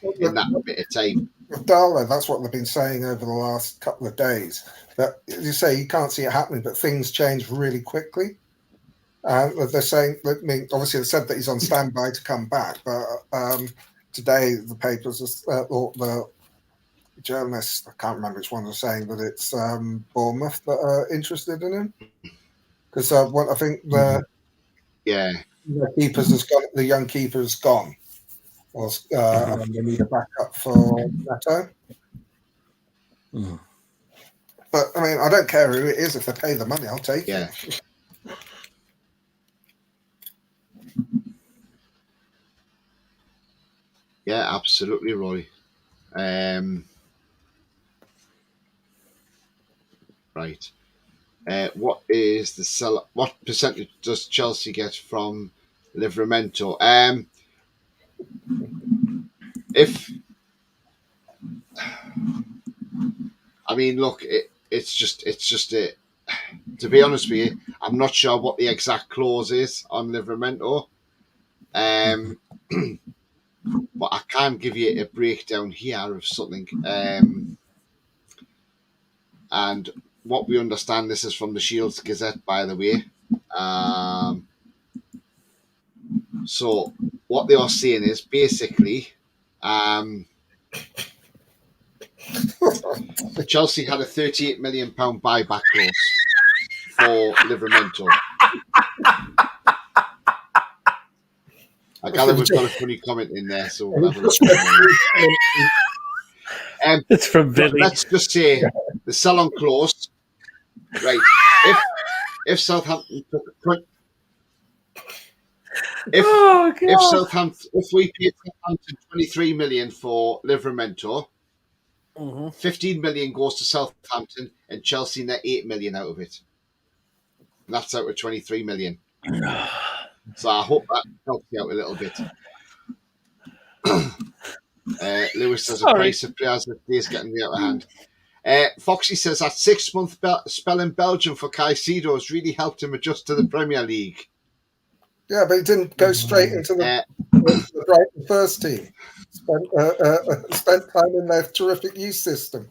Speaker 2: bit of time.
Speaker 3: With Darlow, that's what they've been saying over the last couple of days. That, as you say, you can't see it happening, but things change really quickly. They're saying, I mean, obviously they said that he's on standby to come back, but today the papers, or the journalists, I can't remember which one, are saying that it's Bournemouth that are interested in him. Because I think the young keeper's gone. And they need a backup for Neto. But, I mean, I don't care who it is. If they pay the money, I'll take it.
Speaker 2: Yeah, absolutely, Roy. Right. What is the sell? What percentage does Chelsea get from Livramento? I mean, look, it's just a. To be honest with you, I'm not sure what the exact clause is on Livramento. But I can give you a breakdown here of something. And what we understand, this is from the Shields Gazette, by the way. So what they are saying is basically, Chelsea had a £38 million buyback clause for Livramento. I gather we've got a funny comment in there, so we'll have a look.
Speaker 4: It's from Billy.
Speaker 2: Let's just say the sell-on clause, right? If Southampton took if we paid Southampton 23 million for Livramento, 15 million goes to Southampton, and Chelsea net 8 million out of it. And that's out of 23 million. So I hope that helps you out a little bit. Lewis says a price of players that is getting me out of hand. Foxy says that 6-month spell in Belgium for Caicedo has really helped him adjust to the Premier League.
Speaker 3: Yeah, but he didn't go straight into the Brighton first team. Spent time in their terrific youth system.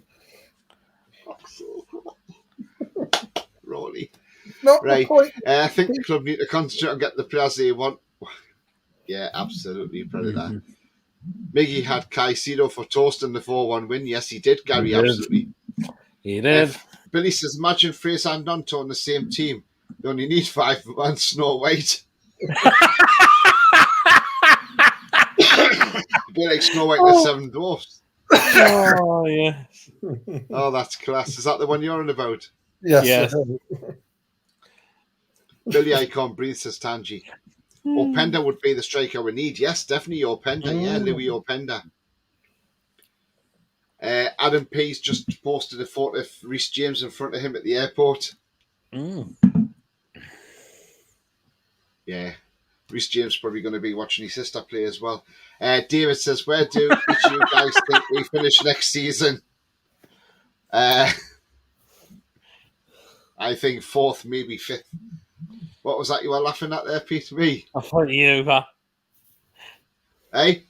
Speaker 3: Not
Speaker 2: Right.
Speaker 3: the point.
Speaker 2: I think the club need to concentrate on getting the players they want. Yeah, absolutely. Predator. Miggy had Caicedo for toasting the 4-1 win. Yes, he did, Gary.
Speaker 4: He did.
Speaker 2: Absolutely.
Speaker 4: He did.
Speaker 2: Billy says, imagine Fraser and Nanto on the same team. They only need 5 and Snow White. Be like Snow White and the Seven Dwarfs.
Speaker 4: Oh, yes.
Speaker 2: Oh, that's class. Is that the one you're on about?
Speaker 3: Yes.
Speaker 4: Yes.
Speaker 2: Billy Icon breathes, says Tangi. Openda would be the striker we need. Yes, definitely Openda. Yeah, Louis Openda. Adam P's just posted a photo of Reece James in front of him at the airport. Yeah. Reece James probably going to be watching his sister play as well. David says, where do each of you guys think we finish next season? I think 4th, maybe 5th. What was that you were laughing at there, Pete? Me?
Speaker 4: I thought you,
Speaker 2: Hey?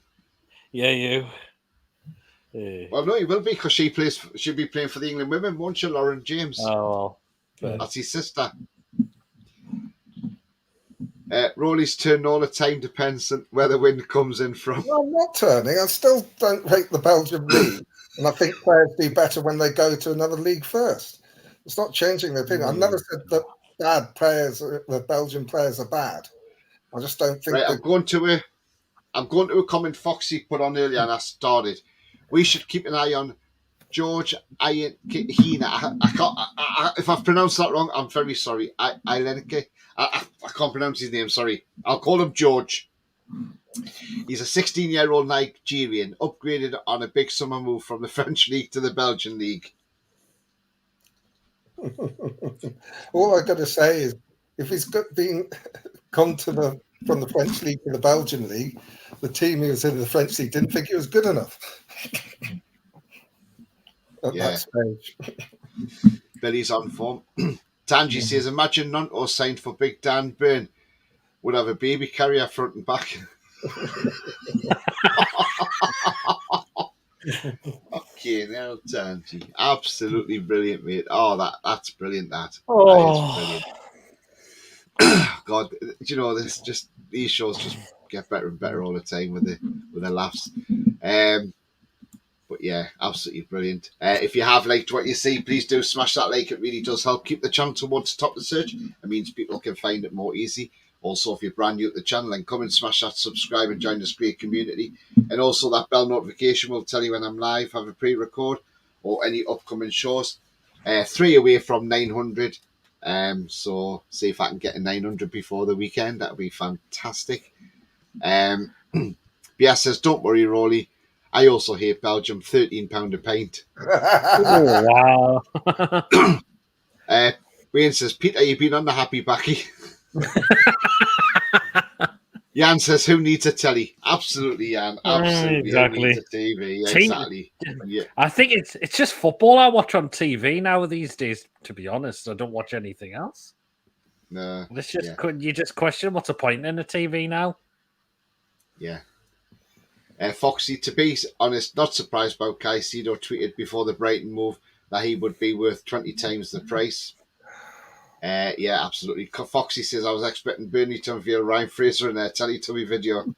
Speaker 4: Yeah, you.
Speaker 2: Well, no, he will be because she'll be playing for the England women, won't she, Lauren James?
Speaker 4: Oh, well.
Speaker 2: That's his sister. Roly's turn all the time depends on where the wind comes in from.
Speaker 3: Well, I'm not turning. I still don't rate the Belgian league, and I think players do better when they go to another league first. It's not changing their opinion. I've never said that bad players, the Belgian players, are bad. I just don't think.
Speaker 2: Right, I'm going to a comment Foxy put on earlier, and I started. We should keep an eye on George Hina. If I've pronounced that wrong, I'm very sorry. I can't pronounce his name, sorry. I'll call him George. He's a 16-year-old Nigerian, upgraded on a big summer move from the French league to the Belgian league.
Speaker 3: All I've got to say is, if he's come from the French league to the Belgian league, the team who was in the French league didn't think he was good enough at that stage.
Speaker 2: Billy's on form. Tangi says, imagine Nanto signed for Big Dan Byrne. Would have a baby carrier front and back. Okay, now Tangi. Absolutely brilliant, mate. Oh, that's brilliant, that. That is brilliant. God, you know, these shows just get better and better all the time with the laughs. But yeah, absolutely brilliant. If you have liked what you see, please do smash that like. It really does help keep the channel towards the top of the search. It means people can find it more easy. Also, if you're brand new to the channel, then come and smash that subscribe and join this great community. And also that bell notification will tell you when I'm live, have a pre-record, or any upcoming shows. 3 away from 900. So see if I can get a 900 before the weekend. That would be fantastic. Bias says, don't worry, Roly. I also hate Belgium, £13 a pint.
Speaker 4: Oh,
Speaker 2: wow. Wayne says, Peter, you've been on the happy backy. Jan says, who needs a telly? Absolutely, Jan. Absolutely.
Speaker 4: Exactly.
Speaker 2: Who needs a TV? Exactly. Yeah.
Speaker 4: I think it's just football I watch on TV now these days, to be honest. I don't watch anything else.
Speaker 2: No.
Speaker 4: You just question what's the point in the TV now?
Speaker 2: Yeah. Foxy, to be honest, not surprised about Caicedo tweeted before the Brighton move that he would be worth 20 times the price. Yeah, absolutely. Foxy says, I was expecting Burnley to unveil Ryan Fraser in their Teletubby video.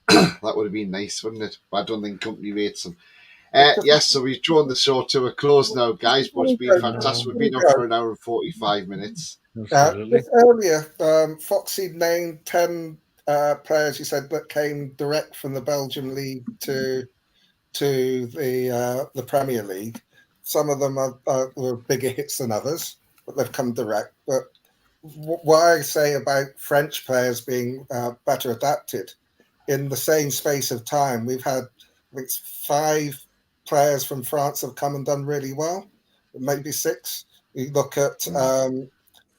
Speaker 2: That would have been nice, wouldn't it? But I don't think company rates them. Yes, so we've drawn the show to a close now, guys, but it's been fantastic. We've been on for an hour and 45 minutes.
Speaker 3: Just earlier, Foxy named 10 players, you said, that came direct from the Belgian league to the Premier League. Some of them were bigger hits than others, but they've come direct. But what I say about French players being better adapted, in the same space of time, we've had, I think, 5 players from France have come and done really well, maybe 6. You look at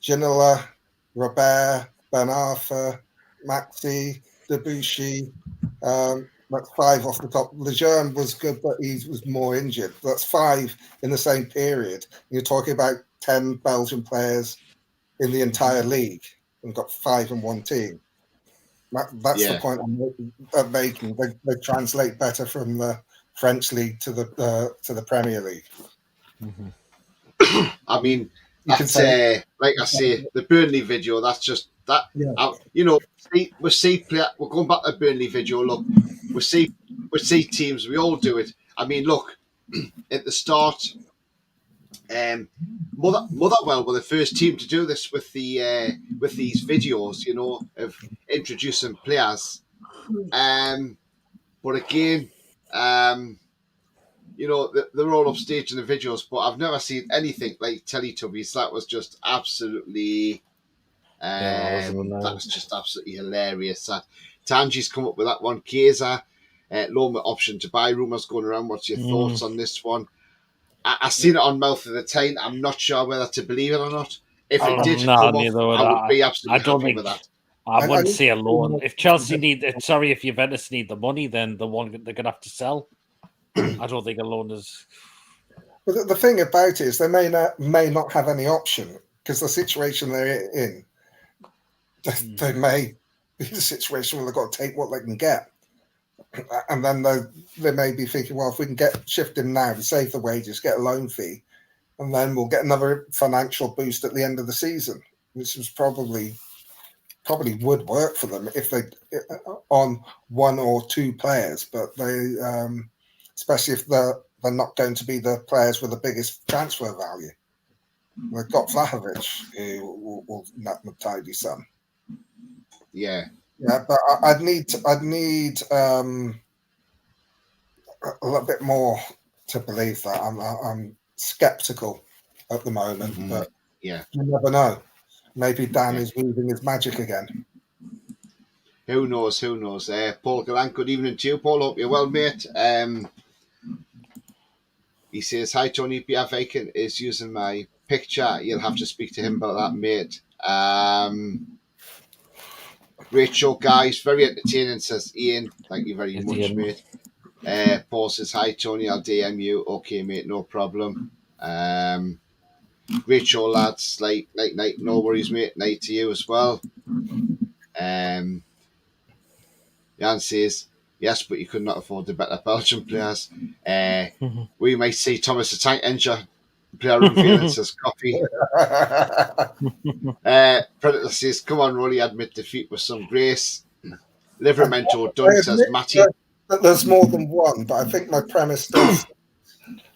Speaker 3: Ginola, Robert, Ben Arfa, Maxi, Debussy. That's 5 off the top. Lejeune was good, but he was more injured. That's 5 in the same period. You're talking about 10 Belgian players in the entire league and got 5 in one team. That's the point I'm making. They translate better from the French league to the Premier League.
Speaker 2: I mean, That's like I say, the Burnley video. That's just that.
Speaker 3: Yeah.
Speaker 2: You know, we see play. We're going back to the Burnley video. Look, we see teams. We all do it. I mean, look at the start. Motherwell were the first team to do this with with these videos. You know, of introducing players. But again, you know, they're all upstaging the videos, but I've never seen anything like Teletubbies. That was just absolutely, that was just absolutely hilarious. That Tangi's come up with that one. Keza, loan option to buy rumours going around. What's your thoughts on this one? I seen it on Mouth of the Tyne. I'm not sure whether to believe it or not. If it did come off, I would be absolutely happy with that.
Speaker 4: I wouldn't say a loan. If Chelsea if Juventus need the money, then they're gonna have to sell. I don't think a loan is.
Speaker 3: But the thing about it is they may not have any option because the situation they're in, they may be in a situation where they've got to take what they can get. And then they may be thinking, well, if we can get shifting now to save the wages, get a loan fee, and then we'll get another financial boost at the end of the season, which is probably would work for them if they on one or two players, but they especially if they're not going to be the players with the biggest transfer value. They've got Vlahovic, who will net them a tidy sum.
Speaker 2: Yeah,
Speaker 3: but I'd need a little bit more to believe that. I'm skeptical at the moment, but
Speaker 2: yeah,
Speaker 3: you never know. Maybe Dan is moving his magic again.
Speaker 2: Who knows? Who knows? Paul Gallant, good evening to you, Paul. Hope you're well, mate. He says, hi, Tony. Pierre Vacant is using my picture. You'll have to speak to him about that, mate. Great show, guys. Very entertaining, says Ian. Thank you very much,
Speaker 4: Ian.
Speaker 2: mate. Paul says, hi, Tony. I'll DM you. Okay, mate. No problem. Great show, lads. Night. No worries, mate. Night to you as well. Jan says, yes, but you could not afford the better Belgian players. We might see Thomas the Tank Engine player revealing, says Coffee. Predator says, come on, Roly, admit defeat with some grace. Livermento done, says Matty.
Speaker 3: There's more than one, but I think my premise still stands.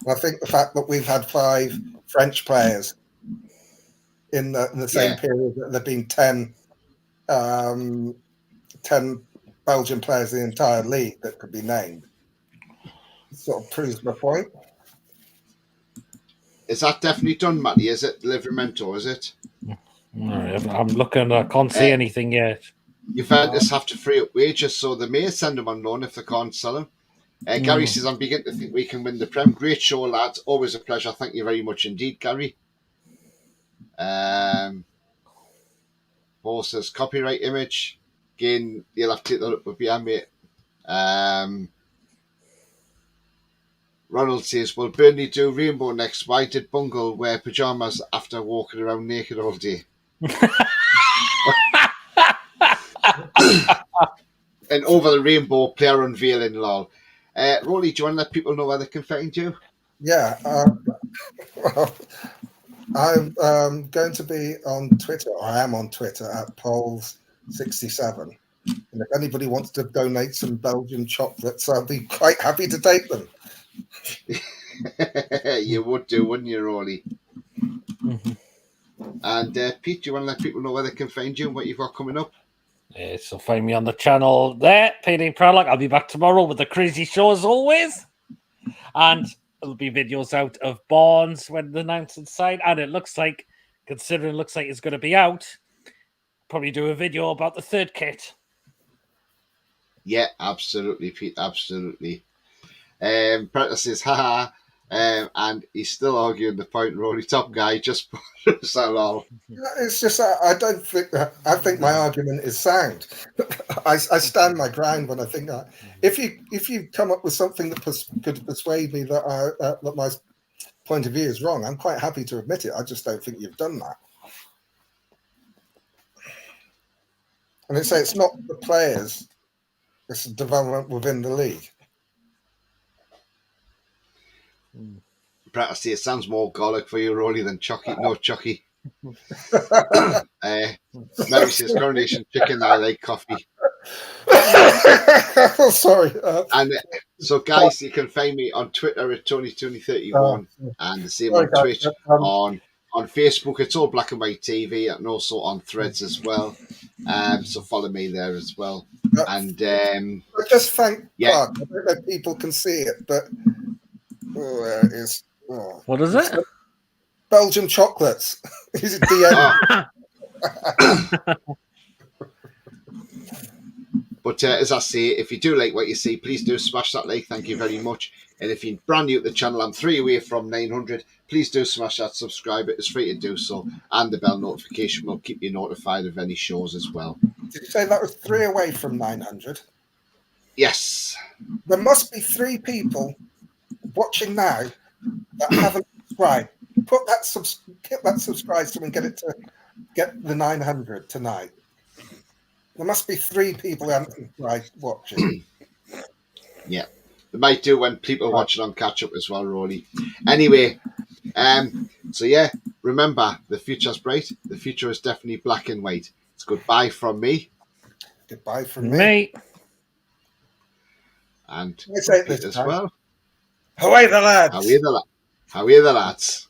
Speaker 3: I think the fact that we've had 5 French players in the same period, that there have been 10 Belgian players in the entire league that could be named, sort of proves my point.
Speaker 2: Is that definitely done, Matty? Is it Livermento? Is it?
Speaker 4: I'm looking. I can't see anything yet.
Speaker 2: Juventus have to free up wages, so they may send them on loan if they can't sell them. Gary says, I'm beginning to think we can win the Prem. Great show, lads. Always a pleasure. Thank you very much indeed, Gary. Paul says, copyright image. Again, you'll have to take that up with your mate. Ronald says, will Burnley do Rainbow next? Why did Bungle wear pyjamas after walking around naked all day? And over the rainbow, player unveiling, lol. Roly, do you want to let people know where they can find you?
Speaker 3: Yeah. Well, I'm going to be on Twitter, or I am on Twitter at Poles67. And if anybody wants to donate some Belgian chocolates, I'll be quite happy to take them.
Speaker 2: You would do, wouldn't you, Roly? And Pete, do you want to let people know where they can find you and what you've got coming up?
Speaker 4: So find me on the channel there, Payday Prologue. I'll be back tomorrow with a crazy show as always. And there'll be videos out of Barnes when the announced inside. And it looks like, considering it looks like it's going to be out, probably do a video about the third kit.
Speaker 2: Yeah, absolutely, Pete, absolutely. Predator says, haha, and he's still arguing the point, Rory, top guy, just so long.
Speaker 3: It's just, I don't think, I think my argument is sound. I stand my ground when I think that. If you come up with something that could persuade me that that my point of view is wrong, I'm quite happy to admit it. I just don't think you've done that. And it's not the players, it's the development within the league.
Speaker 2: Pratt, I say it sounds more garlic for you, Roly, than Chucky. No, Chucky. Mary says coronation chicken. I like coffee.
Speaker 3: Oh, sorry.
Speaker 2: And so, guys, you can find me on Twitter at TonyTony31, and the same on Twitch. On Facebook, it's all Black and White TV, and also on Threads as well. So follow me there as well. And
Speaker 3: I just thank God. I don't know if people can see it, but there it is. Oh.
Speaker 4: What is it?
Speaker 3: Belgian chocolates. Is it DM?
Speaker 2: But as I say, if you do like what you see, please do smash that like. Thank you very much. And if you're brand new to the channel, I'm 3 away from 900. Please do smash that subscribe. It's free to do so. And the bell notification will keep you notified of any shows as well.
Speaker 3: Did you say that was 3 away from 900?
Speaker 2: Yes.
Speaker 3: There must be 3 people watching now that haven't subscribed. Put that subscribe so we can get the 900 tonight. There must be 3 people who haven't subscribed watching.
Speaker 2: Yeah. They might do when people are watching on catch up as well, Roly. Anyway, so yeah, remember, the future's bright. The future is definitely black and white. It's goodbye from me.
Speaker 3: Goodbye from me.
Speaker 2: And
Speaker 3: Pete
Speaker 2: as well.
Speaker 3: Away the lads.
Speaker 2: How are the lads?